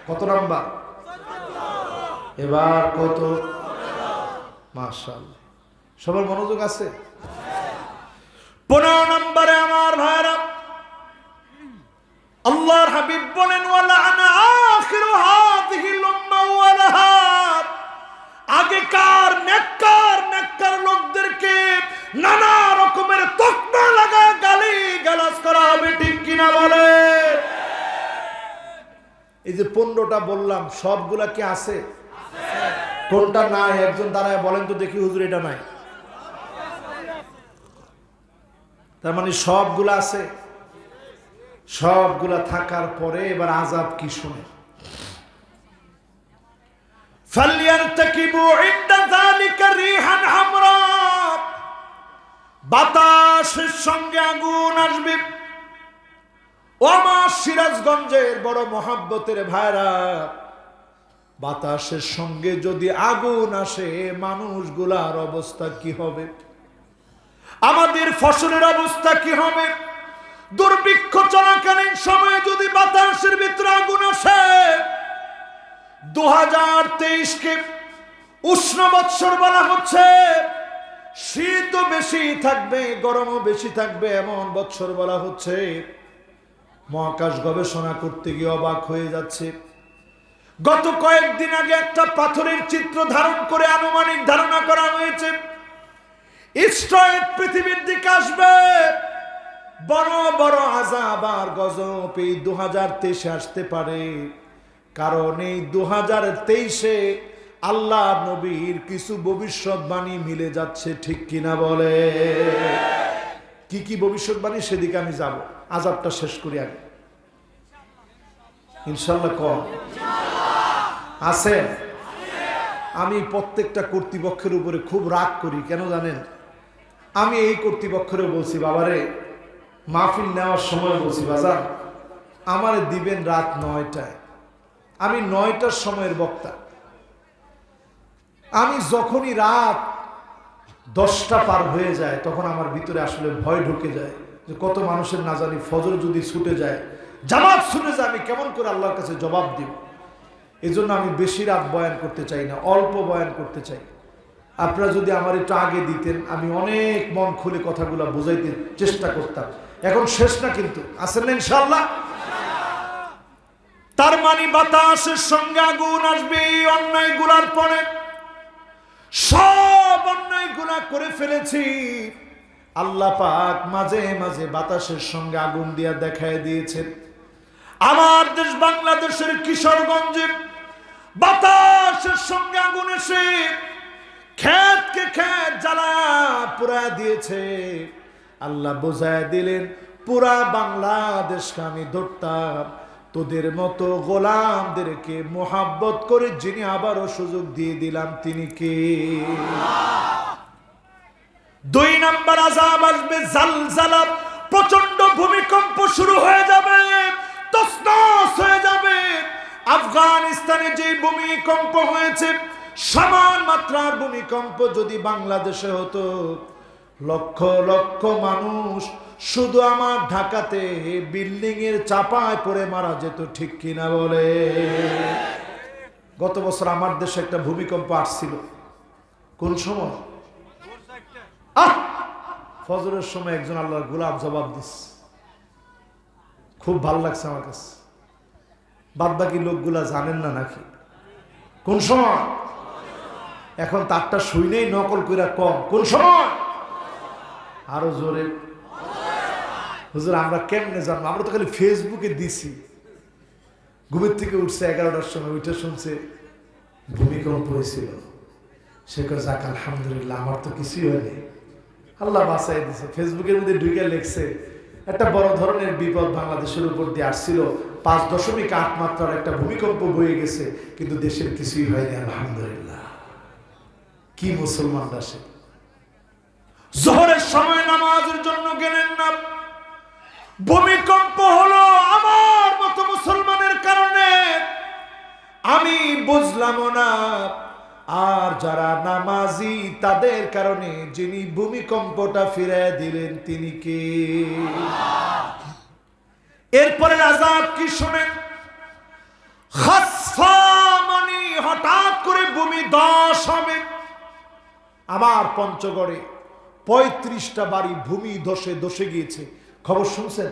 কত নাম্বার এবার? কত? মাশাআল্লাহ, সবার মনোযোগ আছে। 15 নম্বরে আমার ভাইরা, আল্লাহর হাবিব বলেন ওয়ালানা আখিরু হাযিহিল উম্মাহ ওয়ালাহা। আগেকার নেককার লোকদেরকে নানা রকমের তকমা লাগা গালি গালাজ করা হবে। ঠিক কিনা বলে? এই যে 15টা বললাম সবগুলা কি আছে? কোনটা নাই? একজন দাঁড়ায় বলেন তো দেখি, হুজুর এটা নাই। তার মানে সবগুলা আছে। সবগুলা থাকার পরে এবার আযাব কি শুনে। ফালইয়ারতাকিবু ইনদা যালিকা রিহান হামরা। বাতাসের সঙ্গে আগুন আসবে। ও আমার সিরাজগঞ্জের বড় মহব্বতের ভাইরা, বাতাসের সঙ্গে যদি আগুন আসে মানুষগুলার অবস্থা কি হবে? আমাদের ফসলের অবস্থা কি হবে? দুর্ভিক্ষ চলাকালীন সময়ে যদি বাতাসের ভিতরে আগুন আসে, 2023-কে উষ্ণ বৎসর বলা হচ্ছে। শীতও বেশি থাকবে, গরমও বেশি থাকবে, এমন বৎসর বলা হচ্ছে। মহাকাশ গবেষণা করতে গিয়ে অবাক হয়ে যাচ্ছে। গত কয়েকদিন আগে একটা পাথরের চিত্র ধারণ করে আনুমানিক ধারণা করা হয়েছে ইসরায়েল পৃথিবীর দিকে আসবে। বড় বড় আযাব আর গজব এই 2023-এ আসতে পারে। কারণ এই 2023-এ আল্লাহ নবীর কিছু ভবিষ্যৎবাণী মিলে যাচ্ছে। ঠিক কিনা বলে? কি কি ভবিষ্যৎবাণী সেদিকে আমি যাব। আযাবটা শেষ করি আগে ইনশাআল্লাহ। কম আছে? আমি প্রত্যেকটা কর্তৃপক্ষের উপরে খুব রাগ করি। কেন জানেন? আমি এই কর্তৃপক্ষেরও বলছি, বাবারে মাহফিল নেওয়ার সময় বলছি, বাজার আমারে দিবেন রাত 9টায়। আমি 9টার সময়ের বক্তা। আমি যখনই রাত 10টা পার হয়ে যায় তখন আমার ভিতরে আসলে ভয় ঢুকে যায় যে কত মানুষের না জানি ফজর যদি ছুটে যায়, জামাত ছুটে যায়, আমি কেমন করে আল্লাহর কাছে জবাব দিব। এই জন্য আমি বেশি রাত বয়ান করতে চাই না, অল্প বয়ান করতে চাই। আপনারা যদি আমার একটু আগে দিতেন আমি অনেক মন খুলে কথাগুলো বোঝাইতে চেষ্টা করতাম। এখন শেষ না, কিন্তু আসেন না ইনশাআল্লাহ। তার মানে বাতাসের সঙ্গে আগুন আসবে। অন্যায় গুলার পরে সব অন্যায় গুনাহ করে ফেলেছি, আল্লাহ পাক মাঝে মাঝে বাতাসের সঙ্গে আগুন দিয়া দেখায় দিয়েছেন। আমার দেশ বাংলাদেশের কিশোরগঞ্জে বাতাসের সঙ্গে আগুন এসে ক্ষেতকে ক্ষেত জ্বালা পুরা দিয়েছে। আল্লাহ বোঝায় দিলেন পুরা বাংলাদেশকে আমি ধরতাম, তোদের মতো গোলামদেরকে মোহাব্বত করে যিনি আবারও সুযোগ দিয়ে দিলাম তিনি কে? 2 নাম্বার আযাব আসবে জালজালা, প্রচন্ড ভূমিকম্প শুরু হয়ে যাবে, তছনছ হয়ে যাবে। আফগানিস্তানে যে ভূমিকম্প হয়েছে, সমান মাত্রার ভূমিকম্প যদি বাংলাদেশে হতো, লক্ষ লক্ষ মানুষ শুধু আমার ঢাকাতে বিল্ডিং এর চাপায় পড়ে মারা যেত, ঠিক কিনা বলে? গত বছর আমার দেশে একটা ভূমিকম্প আসছিল। কোন সময়? ফজরের সময় একজন আল্লাহর গোলাম জবাব দিস, খুব ভালো লাগছে আমার কাছে। বাদ বাকি লোকগুলা জানেন না নাকি কোন সময়? এখন তারটা শুনেই নকল কইরা কম, কোন সময়? আরো জোরে। হুজুর আমরা কেমনে জানবো? আমরা তো খালি ফেসবুকে দিছি। ঘুমের থেকে উঠছে 11টার সময়, উঠে শুনছে ভূমিকম্প হয়েছিল। সে কয় যাক আলহামদুলিল্লাহ, আমার তো কিছুই হয়নি, আল্লাহ বাঁচাই দিছে। ফেসবুকের মধ্যে ঢুকে লেখছে একটা বড় ধরনের বিপদ বাংলাদেশের উপর দিয়ে আসছিল, 5.8 মাত্রার একটা ভূমিকম্প বয়ে গেছে, কিন্তু দেশের কিছুই হয়নি, আলহামদুলিল্লাহ। কি মুসলমানরা সে! জোহরের সময় নামাজের জন্য গেলেন না, ভূমিকম্প হলো আমার মতো মুসলমানের কারণে, আমি বুঝলাম না। আর যারা নামাজি তাদের কারণে যিনি ভূমিকম্পটা ফিরিয়ে দিলেন তিনি কে? এরপরে আযাব কি শুনেন? খাসফা মানে হঠাৎ করে ভূমি ধস হবে। আমার পঞ্চগড়ে 35টা বাড়ি ভূমি ধসে ধসে গিয়েছে। খবর শুনছেন?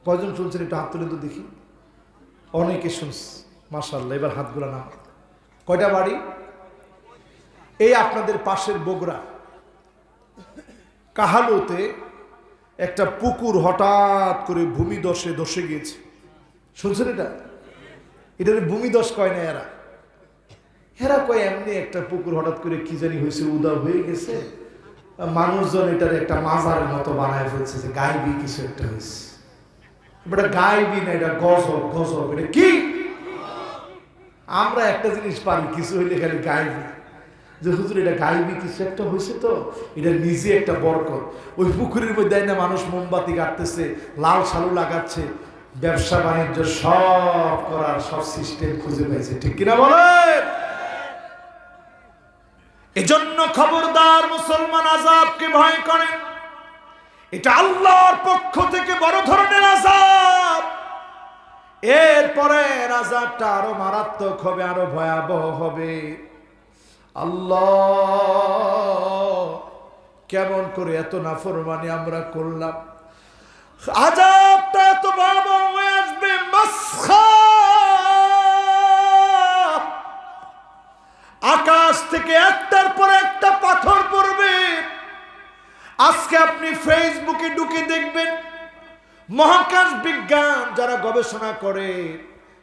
কয়জন শুনছেন একটু হাত তুলে তো দেখি। অনেকে শুনছে, মাশাআল্লাহ। এবার হাতগুলো না। কয়টা বাড়ি? এই আপনাদের পাশের বগুড়া কাহালুতে একটা পুকুর হঠাৎ করে ভূমিধসে ধসে গিয়েছে। শুনছেন এটা? এটার ভূমিধস কয় না এরা কয় এমনি একটা পুকুর হঠাৎ করে কি জানি হয়েছে, উদাও হয়ে গেছে, মানুষজন এটার একটা মাজারের মতো বানায় ফেলছে, যে গায়েবী কিছু একটা হয়েছে। এটা গায়েবী না, এটা গজব। গজব এটা কি? আমরা একটা জিনিস পারি, কিছু হইলে খালি গায়েবী, যে হুজুর এটা গায়েবী কিছু একটা হয়েছে, তো এটা নিজে একটা বরকত। ওই পুকুরের মধ্যে না মানুষ মোমবাতি কাটতেছে, লাল শালু লাগাচ্ছে, ব্যবসা বাণিজ্য সব করার সব সিস্টেম খুঁজে পেয়েছে, ঠিক কিনা বলেন? এজন্য খবরদার মুসলমান, আযাবকে ভয় করেন। এটা আল্লাহর পক্ষ থেকে বড় ধরনের আযাব। এরপরে আযাবটা আরো মারাত্মক হবে, আরো ভয়াবহ হবে। আল্লাহ, কেমন করে এত নাফরমানি আমরা করলাম! আযাবটা এত ভয়াবহ হয়ে আসবে, মাসখা, আকাশ থেকে একটার পর একটা পাথর পড়বে। আজকে আপনি ফেসবুকে ঢুকে দেখবেন, মহাকাশ বিজ্ঞান যারা গবেষণা করে,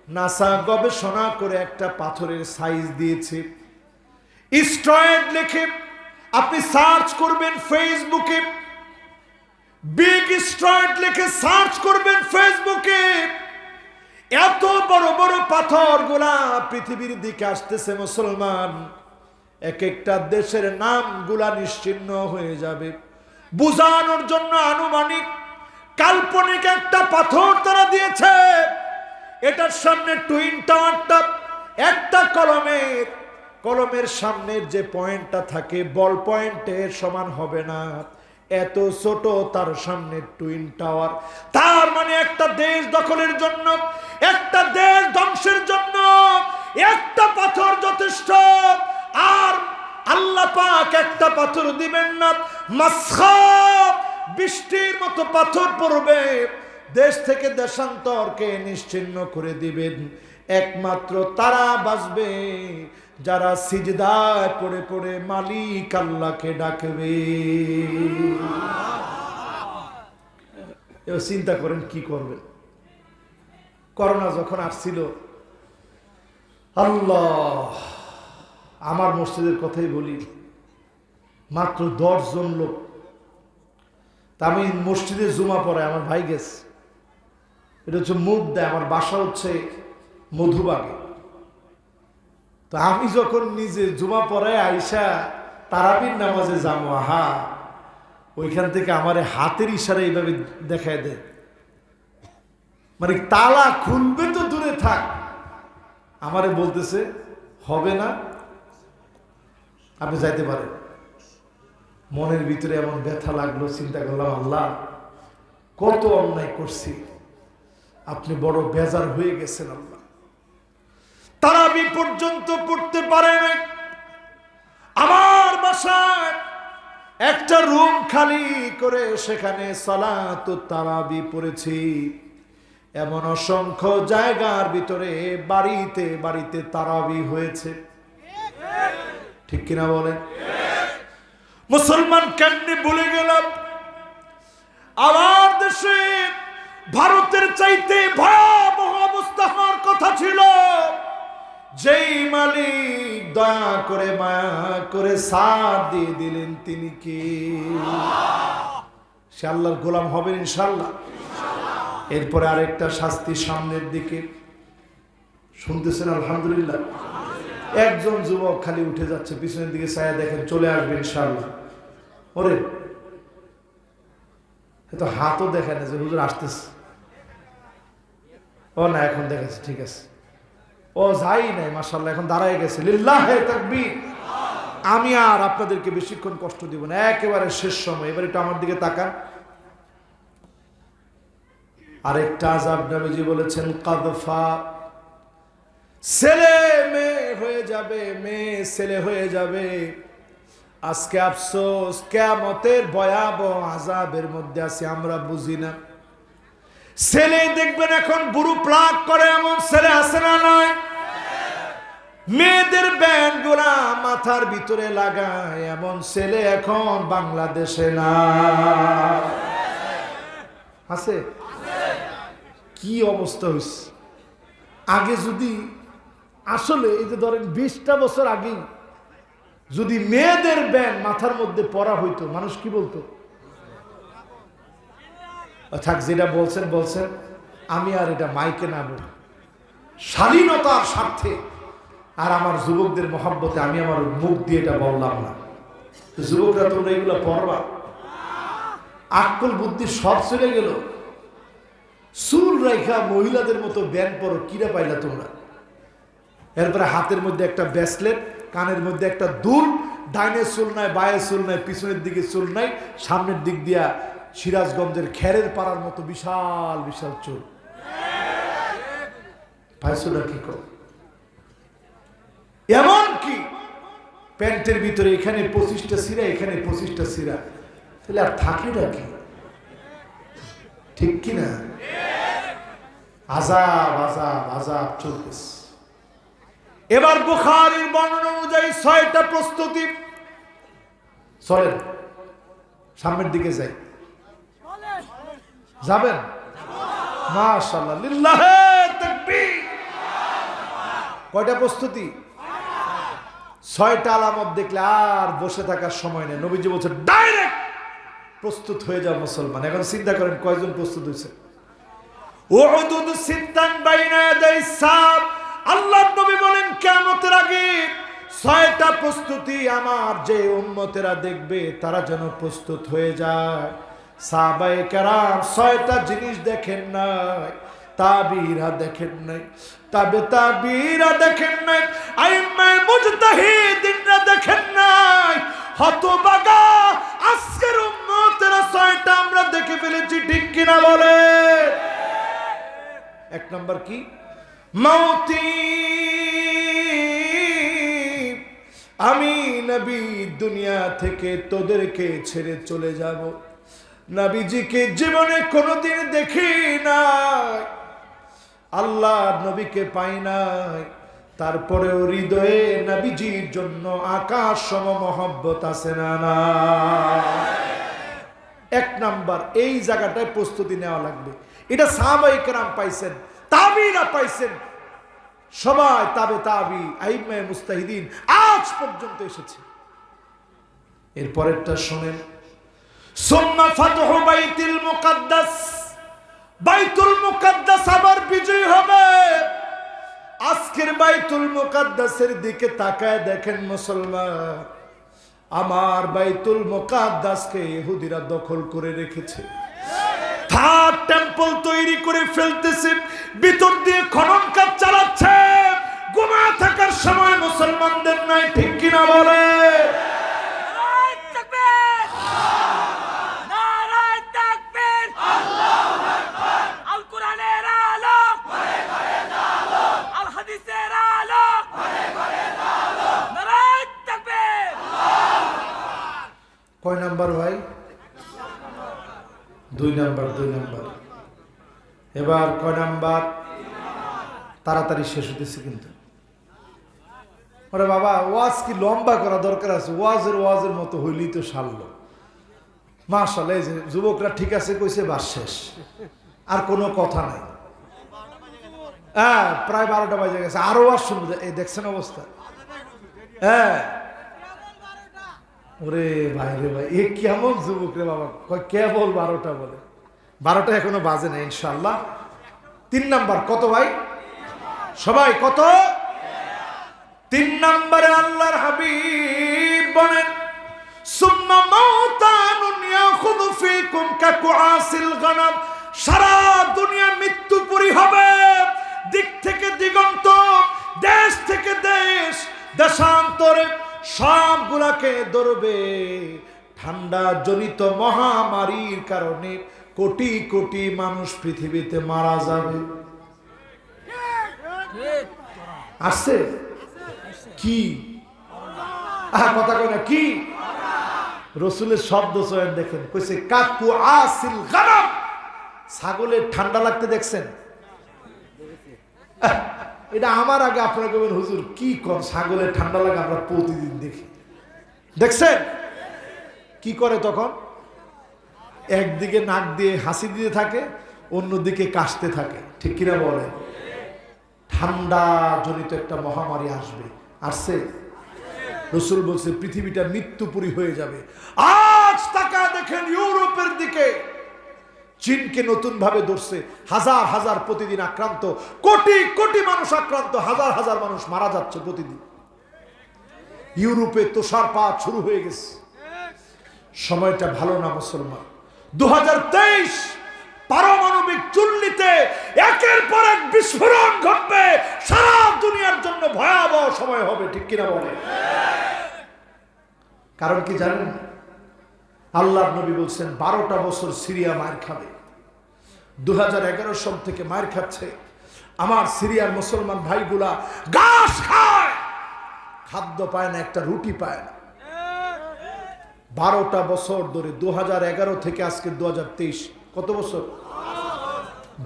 নাসা গবেষণা করে একটা পাথরের সাইজ দিয়েছে, স্টেরয়েড লিখে আপনি সার্চ করবেন ফেসবুকে, বিগ স্টেরয়েড লিখে সার্চ করবেন ফেসবুকে, এত বড় বড় পাথর গুলা পৃথিবীর দিকে আসতেছে। মুসলমান, এক একটা দেশের নাম গুলা নিশ্চিহ্ন হয়ে যাবে। বুঝানোর জন্য আনুমানিক কাল্পনিক একটা পাথর তারা দিয়েছে, এটার সামনে টুইন টাওয়ারটা একটা কলমের সামনের যে পয়েন্টটা থাকে বল পয়েন্টের সমান হবে না, এত ছোট তার সামনে টুইন টাওয়ার। তার মানে একটা দেশ দখলের জন্য, একটা দেশ ধ্বংসের জন্য একটা পাথর যথেষ্ট। আর আল্লাহ পাক একটা পাথর দিবেন না, মাসখা, বৃষ্টির মতো পাথর পড়বে, দেশ থেকে দেশান্তরকে নিশ্চিহ্ন করে দিবেন। একমাত্র তারা বাঁচবে যারা সিজদায় পড়ে পড়ে মালিক আল্লাহকে ডাকবে। এবার চিন্তা করেন কি করবেন। করোনা যখন আসছিল, আল্লাহ, আমার মসজিদের কথাই বলি, মাত্র 10 জন লোক, তা আমি মসজিদে জুমা পড়ায়, আমার ভাই গেছে, এটা হচ্ছে মুখ দেয়। আমার বাসা হচ্ছে মধুবাগে। তো আমি যখন নিজে জুমা পড়ায় আইসা তারাবির নামাজে যাবো, আহা, ওইখান থেকে আমার হাতের ইশারা এইভাবে দেখায় দেয়, মানে তালা খুলবে তো দূরে থাক, আমারে বলতেছে হবে না, আপনি যাইতে পারেন। মনের ভিতরে এমন ব্যথা লাগলো, চিন্তা করলাম, আল্লাহ কত অন্যায় করছি, আপনি বড় বেজার হয়ে গেছেন আল্লাহ। তারাবি পর্যন্ত পড়তে পারে না। আমার বাসায় একটা রুম খালি করে সেখানে সালাতুত তারাবি পড়েছি। এমন অসংখ্য জায়গার ভিতরে বাড়িতে বাড়িতে তারাবি হয়েছে, ঠিক কিনা বলেন? মুসলমান কেমনি ভুলে গেলাম? আমার দেশে ভারতের চাইতে ভয়াবহ অবস্থা হওয়ার কথা ছিল। যেই মালিক দয়া করে মায়া করে সাথ দিয়ে দিলেন, তিনি কি? সে আল্লাহর গোলাম হবেন ইনশাআল্লাহ। এরপরে আরেকটা শাস্তি সামনের দিকে, শুনতেছেন? আলহামদুলিল্লাহ। একজন যুবক খালি উঠে যাচ্ছে, পিছনের দিকে ছায়া দেখেন, চলে আসবে ইনশাআল্লাহ। ওরে তো হাতও দেখে না যে হুজুর আসতেছে। ও না, এখন দেখেছে, ঠিক আছে। ও যাই নাই, মাশাআল্লাহ, এখন দাঁড়ায় গেছে। লিল্লাহে তাকবীর। আমি আর আপনাদেরকে বেশিক্ষণ কষ্ট দিব না, একেবারে শেষ সময়। এবার একটু আমার দিকে তাকান। আরেকটা আযাব নবীজি বলেছেন, কাদফা, ছেলে মেয়ে হয়ে যাবে, মেয়ে ছেলে হয়ে যাবে। আজকে আফসোস, কিয়ামতের ভয়াবহ আযাবের মধ্যে আছি, আমরা বুঝি না। ছেলে দেখবেন এখন বুড়ো প্লাগ করে, এমন ছেলে আছে না নাই? মেয়েদের ব্যান্ড গোলা মাথার ভিতরে লাগায়, এমন ছেলে এখন বাংলাদেশে না আছে? কি অবস্থা হয়েছে! আগে যদি আসলে এই যে ধরেন 20টা বছর আগে যদি মেয়েদের ব্যান্ড মাথার মধ্যে পরা হইতো, মানুষ কি বলতো? থাক, যেটা বলছেন বলছেন, আমি আর এটা মাইকে না বলি। শালীনতার স্বার্থে আর আমার যুবকদের মহব্বতে আমি আমার মুখ দিয়ে এটা বললাম না। যুবকরা তোমরা এগুলো পড়বা, আক্কল বুদ্ধি সব চলে গেল। চুল রেখা মহিলাদের মতো ব্যান্ড পরো, কিরা পাইলা তোমরা? এরপরে হাতের মধ্যে একটা ব্রেসলেট, কানের মধ্যে একটা দুল, ডাইনের চুল নাই, বায়ের চুল নাই, পিছনের দিকে চুল নাই, সামনের দিক দিয়া সিরাজগঞ্জের খেরের পাড়ার মতো বিশাল বিশাল চুল। পাইছোটা কি কর? এমন কি প্যান্টের ভিতরে এখানে 25টা সিরা, এখানে 25টা সিরা, তাহলে আর থাকে নাকি? ঠিক কিনা? আযাব আযাব আযাব চলতেছে। এবার বুখারীর বর্ণনা অনুযায়ী 6টা প্রস্তুতি। চলেন সামনের দিকে যাই, যাবেন? মাশাআল্লাহ, লিল্লাহে তাকবীর। কয়টা প্রস্তুতি? 6টা আলামত দেখলে আর বসে থাকার সময় নেই। নবীজি বলছে ডাইরেক্ট প্রস্তুত হয়ে যাও মুসলমান। এখন চিন্তা করেন কয়জন প্রস্তুত হয়েছে? উউদুদ সিত্তান বাইনা ইয়াদাই সাব। আল্লাহর নবী বলেন কিয়ামতের আগে 6টা প্রস্তুতি আমার যে উম্মতেরা দেখবে তারা যেন প্রস্তুত হয়ে যায়। সাহাবায়ে কেরাম 6টা জিনিস দেখেন নাই, তাবিরা দেখেন নাই, তাবিরা দেখেন নাই, আইম্মায়ে মুজতাহিদিনরা দেখেন নাই। হতভাগা আজকের উম্মতেরা 6টা আমরা দেখে ফেলেছি, ঠিক কিনা বলে? 1 নাম্বার কি? মাউতি, আমি নবী দুনিয়া থেকে তোদেরকে ছেড়ে চলে যাব। নবীজিকে জীবনে কোনোদিন দেখি নাই, আল্লাহ নবীকে পাই নাই, তারপরেও হৃদয়ে নবীজির জন্য আকাশ সম মহব্বত আছে না না? 1 নাম্বার, এই জায়গাটায় প্রস্তুতি নেওয়া লাগবে। এটা সাহাবায়ে কেরাম পাইছেন, তাবিরা পাইছেন, সবাই তাবি আইম্মায়ে মুজতাহিদিন আজ পর্যন্ত এসেছে। এরপরেরটা শুনেন, সুম্মা ফাতহু বাইতুল মুকাদ্দাস, বাইতুল মুকাদ্দাস আবার বিজয় হবে। আজকের বাইতুল মুকাদ্দাসের দিকে তাকায় দেখেন মুসলমান, আমার বাইতুল মুকাদ্দাসকে ইহুদিরা দখল করে রেখেছে। থার্ড টেম্পল তৈরি করে ফেলতেছে, ভিতর দিয়ে খনন কাজ চালাচ্ছে। ঘুমায় থাকার সময় মুসলমানদের নাই, ঠিক কিনা বলে? কয় নাম্বার ভাই? 2 নাম্বার। 2 নাম্বার। এবার কয় নাম্বার? তাড়াতাড়ি শেষ হতেছে কিন্তু। আরে বাবা, ওয়াজ কি লম্বা করা দরকার আছে? ওয়াজের মতো হইলেই তো সারলো। মাশাআল্লাহ, এই যে যুবকরা ঠিক আছে কইছে, বাস শেষ, আর কোনো কথা নাই। হ্যাঁ, প্রায় 12টা বাজে গেছে, আরো ওয়াজ শুনবো। এই দেখছেন অবস্থা? হ্যাঁ, ওরে ভাই রে ভাই, এ কেমন যুবক রে বাবা, কেবল 12টা বলে। 12টা এখনো বাজে না ইনশাআল্লাহ। 3 নাম্বার কত ভাই? সবাই কত? 3 নম্বরে আল্লাহর হাবিব বলেন, সুম্মা মাউতানুন ইয়াখুযু ফীকুম কাকুআসিল গানাম। সারা দুনিয়া মৃত্যুপুরী হবে, দিক থেকে দিগন্ত, দেশ থেকে দেশ, দেশান্তরে সবগুলাকে ধরবে। ঠান্ডা জনিত মহামারীর কারণে কোটি কোটি মানুষ পৃথিবীতে মারা যাবে। আসছে কি? কথা কয় না কি? রসুলের শব্দ চয়ন দেখেন, কইছে কাকু আসিল গানাম। ছাগলের ঠান্ডা লাগতে দেখছেন? এটা আমার আগে আপনারা কবেন হুজুর কি কর, ছাগলের ঠান্ডা লাগে আমরা প্রতিদিন দেখি। দেখছেন কি করে? তখন একদিকে নাক দিয়ে হাসি দিতে থাকে, অন্যদিকে কাশতে থাকে, ঠিক কিনা বলে? ঠান্ডা জনিত একটা মহামারী আসবে। আসছে? রসুল বলছে পৃথিবীটা মৃত্যুপুরী হয়ে যাবে। আজ তাকায় দেখেন ইউরোপের দিকে, চীনকে নতুন ভাবে ধরছে। হাজার হাজার প্রতিদিন আক্রান্ত, কোটি কোটি মানুষ আক্রান্ত, হাজার হাজার মানুষ মারা যাচ্ছে প্রতিদিন। ইউরোপে তুষারপাত শুরু হয়ে গেছে। সময়টা ভালো না মুসলমান। 2023 পারমাণবিক চুল্লিতে একের পর এক বিস্ফোরণ ঘটবে। সারা দুনিয়ার জন্য ভয়াবহ সময় হবে, ঠিক কিনা বলে? কারণ কি জানেন? আল্লাহর নবী বলছেন 12টা বছর সিরিয়া মার খাবে। 2011 সাল থেকে মার খাচ্ছে। আমার সিরিয়ার মুসলমান ভাইগুলা ঘাস খায়, খাদ্য পায় না, একটা রুটি পায় না। 12টা বছর ধরে, 2011 থেকে আজকে 2023, কত বছর?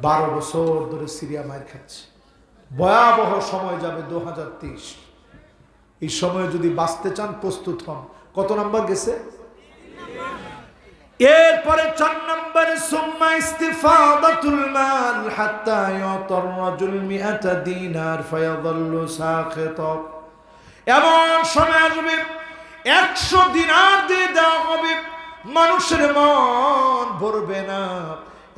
12 বছর ধরে সিরিয়া মার খাচ্ছে। ভয়াবহ সময় যাবে 2023। এই সময় যদি বাঁচতে চান প্রস্তুত হন। কত নাম্বার গেছে? এরপরে 4 নম্বরে সুম্মা ইস্তিফাদাতুল মাল হাত্তা ইউতার রাজুল 100 দিনার ফায়াযাল্লু সাখিতা। এমন সময় আসবে 100 দিনার দিয়ে দেওয়া হবে, মানুষের মন ভরবে না।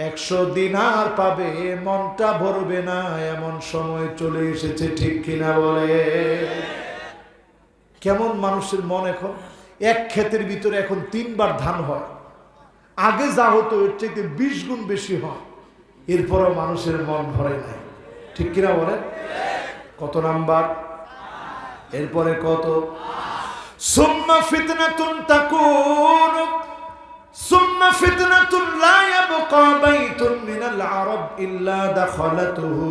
100 দিনার পাবে, মনটা ভরবে না। এমন সময় চলে এসেছে, ঠিক কিনা বলে? কেমন মানুষের মন এখন? এক ক্ষেতের ভিতরে এখন 3 বার ধান হয়। আগে যা হতো এর চাইতে 20 গুণ বেশি হয়। এরপরও মানুষের মন ভরে নাই, ঠিক কিনা বলেন? কত নাম্বার? এরপরে কত? সুম্মা ফিতনাতুন তাকুন, সুম্মা ফিতনাতুন লা ইয়াবকা বাইতুন মিনাল আরব ইল্লা দাখালাতুহু।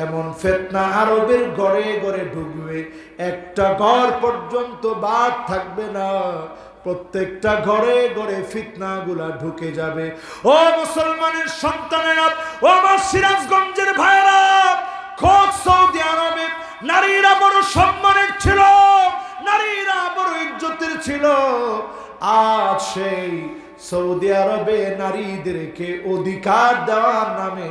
এমন ফিতনা আরবের ঘরে ঘরে ঢুকবে, একটা ঘর পর্যন্ত বাদ থাকবে না। প্রত্যেকটা ঘরে ঘরে ফিতনাগুলা ঢুকে যাবে। ও মুসলমানের সন্তানেরা, ও আমার সিরাজগঞ্জের ভাইয়েরা, খোঁজ সৌদি আরবে নারীরা বড় সম্মানের ছিল, নারীরা বড় ইজ্জতের ছিল। আজ সেই সৌদি আরবে নারীদেরকে অধিকার দেওয়ার নামে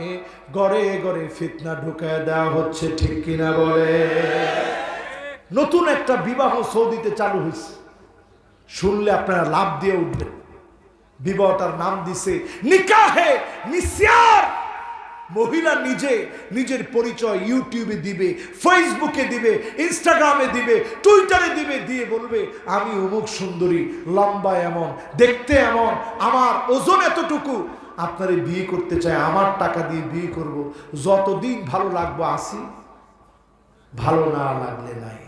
ঘরে ঘরে ফিতনা ঢুকায় দেওয়া হচ্ছে, ঠিক কিনা বলে? নতুন একটা বিবাহ সৌদিতে চালু হয়েছে, শুনলে আপনারা লাভ দিয়ে উঠবেন। বিবাহটার নাম দিছে নিকাহে নিসিয়ার। মহিলা নিজে নিজের পরিচয় ইউটিউবে দিবে, ফেসবুকে দিবে, ইনস্টাগ্রামে দিবে, টুইটারে দিবে, দিয়ে বলবে আমি অমুক সুন্দরী, লম্বা এমন, দেখতে এমন, আমার ওজন এতটুকু, আপনারে বিয়ে করতে চাই, আমার টাকা দিয়ে বিয়ে করব, যতদিন ভালো লাগবো আসি, ভালো না লাগলে নাই।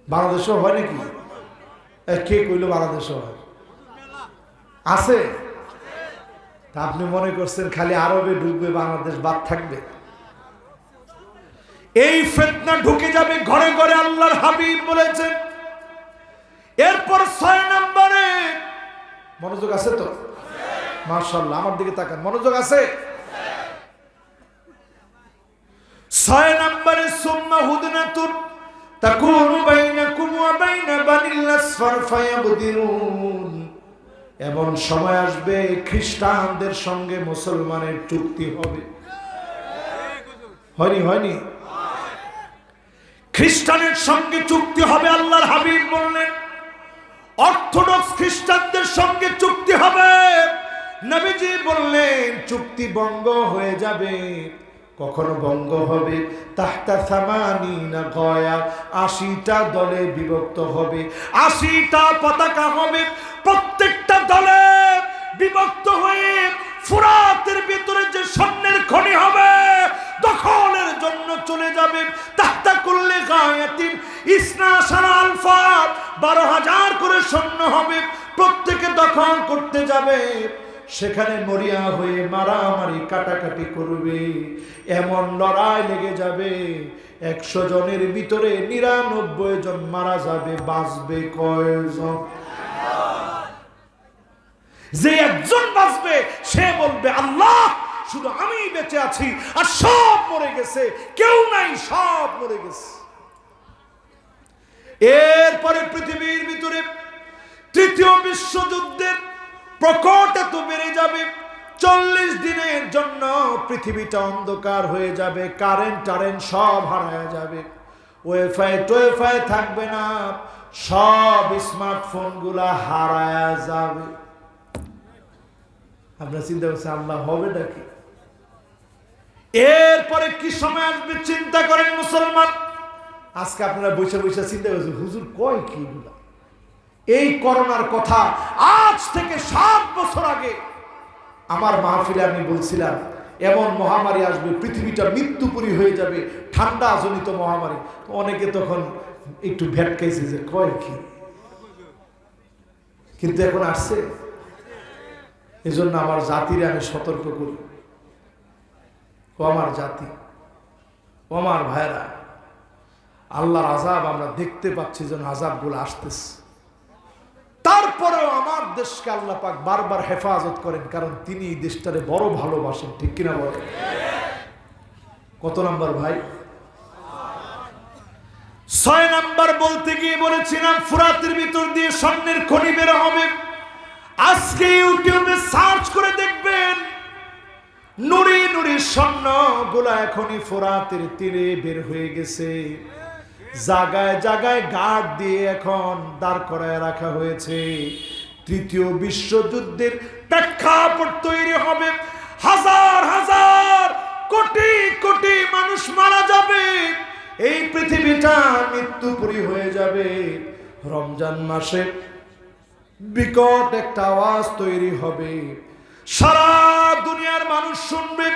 বাংলাদেশেও হয় নাকি? কে কইল বাংলাদেশেও হয়? আছে? তা আপনি মনে করছেন খালি আরবে ঢুকবে, বাংলাদেশ বাদ থাকবে? এই ফিতনা ঢুকে যাবে ঘরে ঘরে, আল্লাহর হাবিব বলেছেন। এরপর 6 নম্বরে, মনোযোগ আছে তো? মাশাআল্লাহ, আমার দিকে তাকান, মনোযোগ আছে? 6 নম্বরে, সুম্মা হুদনাতুন তাকুনু বাইনাকুম ওয়া বাইনা বানিল আসফার ফায়াবদিরুন। এমন সময় আসবে খ্রিস্টানদের সঙ্গে মুসলমানের চুক্তি হবে। হয়নি? খ্রিস্টানের সঙ্গে চুক্তি হবে। আল্লাহর হাবিব বললেন অর্থোডক্স খ্রিস্টানদের সঙ্গে চুক্তি হবে। নবীজি বললেন চুক্তি ভঙ্গ হয়ে যাবে। কখনো ভঙ্গ হবে? তাহতা সামানিনা গয়া, 80টা দলে বিভক্ত হবে, 80টা পতাকা হবে, প্রত্যেকটা দলে বিভক্ত হয়ে ফুরাতের ভিতরে যে স্বর্ণের খনি হবে দখলের জন্য চলে যাবে। তাহতা কুল্লি গায়াতিন ইসনা আলফা, 12,000 করে স্বর্ণ হবে, প্রত্যেকে দখল করতে যাবে। সেখানে মরিয়া হয়ে মারামারি কাটাকাটি করবে, এমন লড়াই লেগে যাবে 100 জনের ভিতরে 99 জন মারা যাবে, বাঁচবে কয়জন? যে একজন বাঁচবে সে বলবে আল্লাহ শুধু আমি বেঁচে আছি, আর সব মরে গেছে, কেউ নাই, সব মরে গেছে। এরপরে পৃথিবীর ভিতরে তৃতীয় বিশ্বযুদ্ধের প্রকট এত বেড়ে যাবে, 40 দিনের জন্য পৃথিবীটা অন্ধকার হয়ে যাবে, কারেন্ট সব হারায় যাবে, ওয়াইফাই থাকবে না, সব স্মার্টফোন গুলা হারায় যাবে। আপনারা চিন্তা করছেন আল্লাহ হবে নাকি? এরপরে কি সময় আসবে চিন্তা করেন মুসলমান। আজকে আপনারা বসে বসে চিন্তা করছেন হুজুর কয় কি এগুলা? এই করোনার কথা আজ থেকে 7 বছর আগে আমার মাহফিলে আমি বলছিলাম এমন মহামারী আসবে, পৃথিবীটা মৃত্যুপুরী হয়ে যাবে, ঠান্ডা জনিত মহামারী। অনেকে তখন একটু ভেটকাইছে যে কয় কি, কিন্তু এখন আসছে। এজন্য আমার জাতিরে আমি সতর্ক করি, ও আমার জাতি, ও আমার ভাইরা, আল্লাহর আযাব আমরা দেখতে পাচ্ছি যেন আযাবগুলো আসতেছে। তারপরেও আমার দেশকে আল্লাহ পাক বারবার হেফাজত করেন, কারণ তিনি এই দেশটারে বড় ভালোবাসেন, ঠিক কিনা বলেন? কত নাম্বার ভাই? 6 নাম্বার বলতে গিয়ে বলেছিলাম ফুরাতের ভিতর দিয়ে স্বর্ণের খনি বের হবে। আজকে ইউটিউবে সার্চ করে দেখবেন নুরি নুরি স্বর্ণ গুলা এখনই ফুরাতের তীরে বের হয়ে গেছে। জায়গায় জায়গায় গার্ড দিয়ে এখন দাঁড় করায় রাখা হয়েছে। তৃতীয় বিশ্বযুদ্ধের প্রেক্ষাপট তৈরি হবে, হাজার হাজার কোটি কোটি মানুষ মারা যাবে, এই পৃথিবীটা মৃত্যুপুরী হয়ে যাবে। রমজান মাসে বিকট একটা আওয়াজ তৈরি হবে, সারা দুনিয়ার মানুষ শুনবে,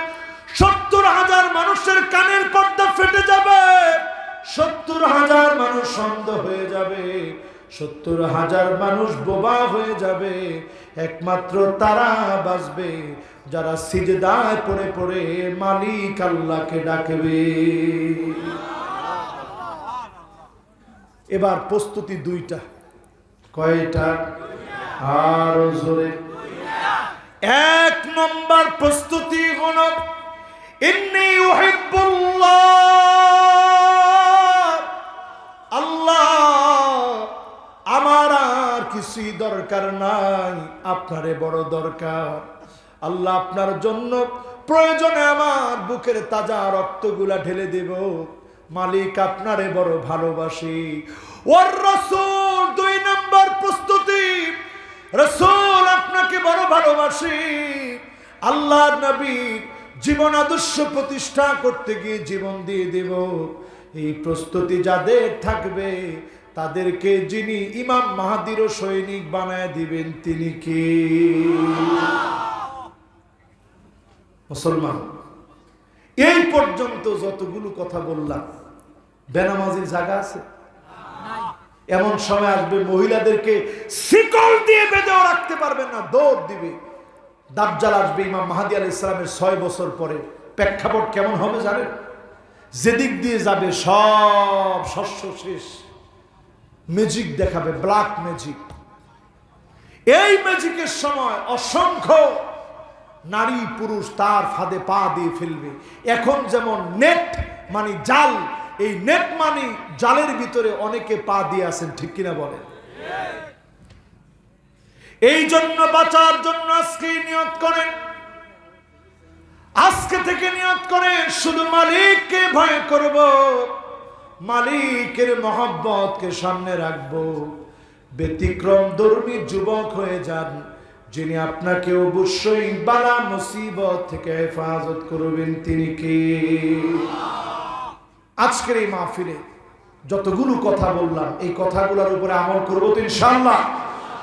70,000 মানুষের কানের পর্দা ফেটে যাবে, 70,000 মানুষ অন্ধ হয়ে যাবে, 70,000 মানুষ বোবা হয়ে যাবে। একমাত্র তারা বাঁচবে যারা সিজদায় পড়ে পড়ে মালিক আল্লাহকে ডাকবে। এবার প্রস্তুতি 2টা। কয়টা? আরো জোরে। 1 নম্বর প্রস্তুতি হলো ইন্নী উহিব্বুল্লাহ, আল্লাহ আমার আর কিছুই দরকার নাই, আপনারে বড় দরকার। আল্লাহ আপনার জন্য প্রয়োজনে আমার বুকের তাজা রক্তগুলা ঢেলে দেব, মালিক আপনারে বড় ভালোবাসি। ওর রাসূল 2 নম্বর প্রস্তুতি, রাসূল আপনাকে বড় ভালোবাসি, আল্লাহর নবীর জীবন আদর্শ প্রতিষ্ঠা করতে গিয়ে জীবন দিয়ে দেব, এই প্রস্তুতি যাদের থাকবে তাদেরকে যিনি ইমাম মাহাদিরও সৈনিক বানায় দিবেন তিনি কে? মুসলমান, এই পর্যন্ত যতগুলো কথা বললাম, বেনামাজির জায়গা আছে? এমন সময় আসবে মহিলাদেরকে শিকল দিয়ে বেঁধেও রাখতে পারবেন না, দৌড় দিবে। দাজ্জাল আসবে ইমাম মাহদী আলাইহিস সালামের 6 বছর পরে। প্রেক্ষাপট কেমন হবে জানেন? যেদিক দিয়ে যাবে সব শস্য শেষ, ম্যাজিক দেখাবে, ব্ল্যাক ম্যাজিক। এই ম্যাজিকের সময় অসংখ্য নারী পুরুষ তার ফাঁদে পা দিয়ে ফেলবে। এখন যেমন নেট মানে জাল, এই নেট মানে জালের ভিতরে অনেকে পা দিয়ে আছেন, ঠিক কিনা বলেন? এই জন্য বাঁচার জন্য আজকে নিয়ত করেন, আজকে থেকে নিয়ত করেন শুধু মালিককে ভয় করব, মালিকের মহব্বতকে সামনে রাখবো। ব্যতিক্রম ধর্মী যুবক হয়ে যান, যিনি আপনাকে অবশ্যই বালা মুসিবত থেকে হেফাজত করবেন তিনি কে? আজকের এই মাহফিলে যতগুলো কথা বললাম, এই কথাগুলোর উপরে আমল করবো তো ইনশাআল্লাহ।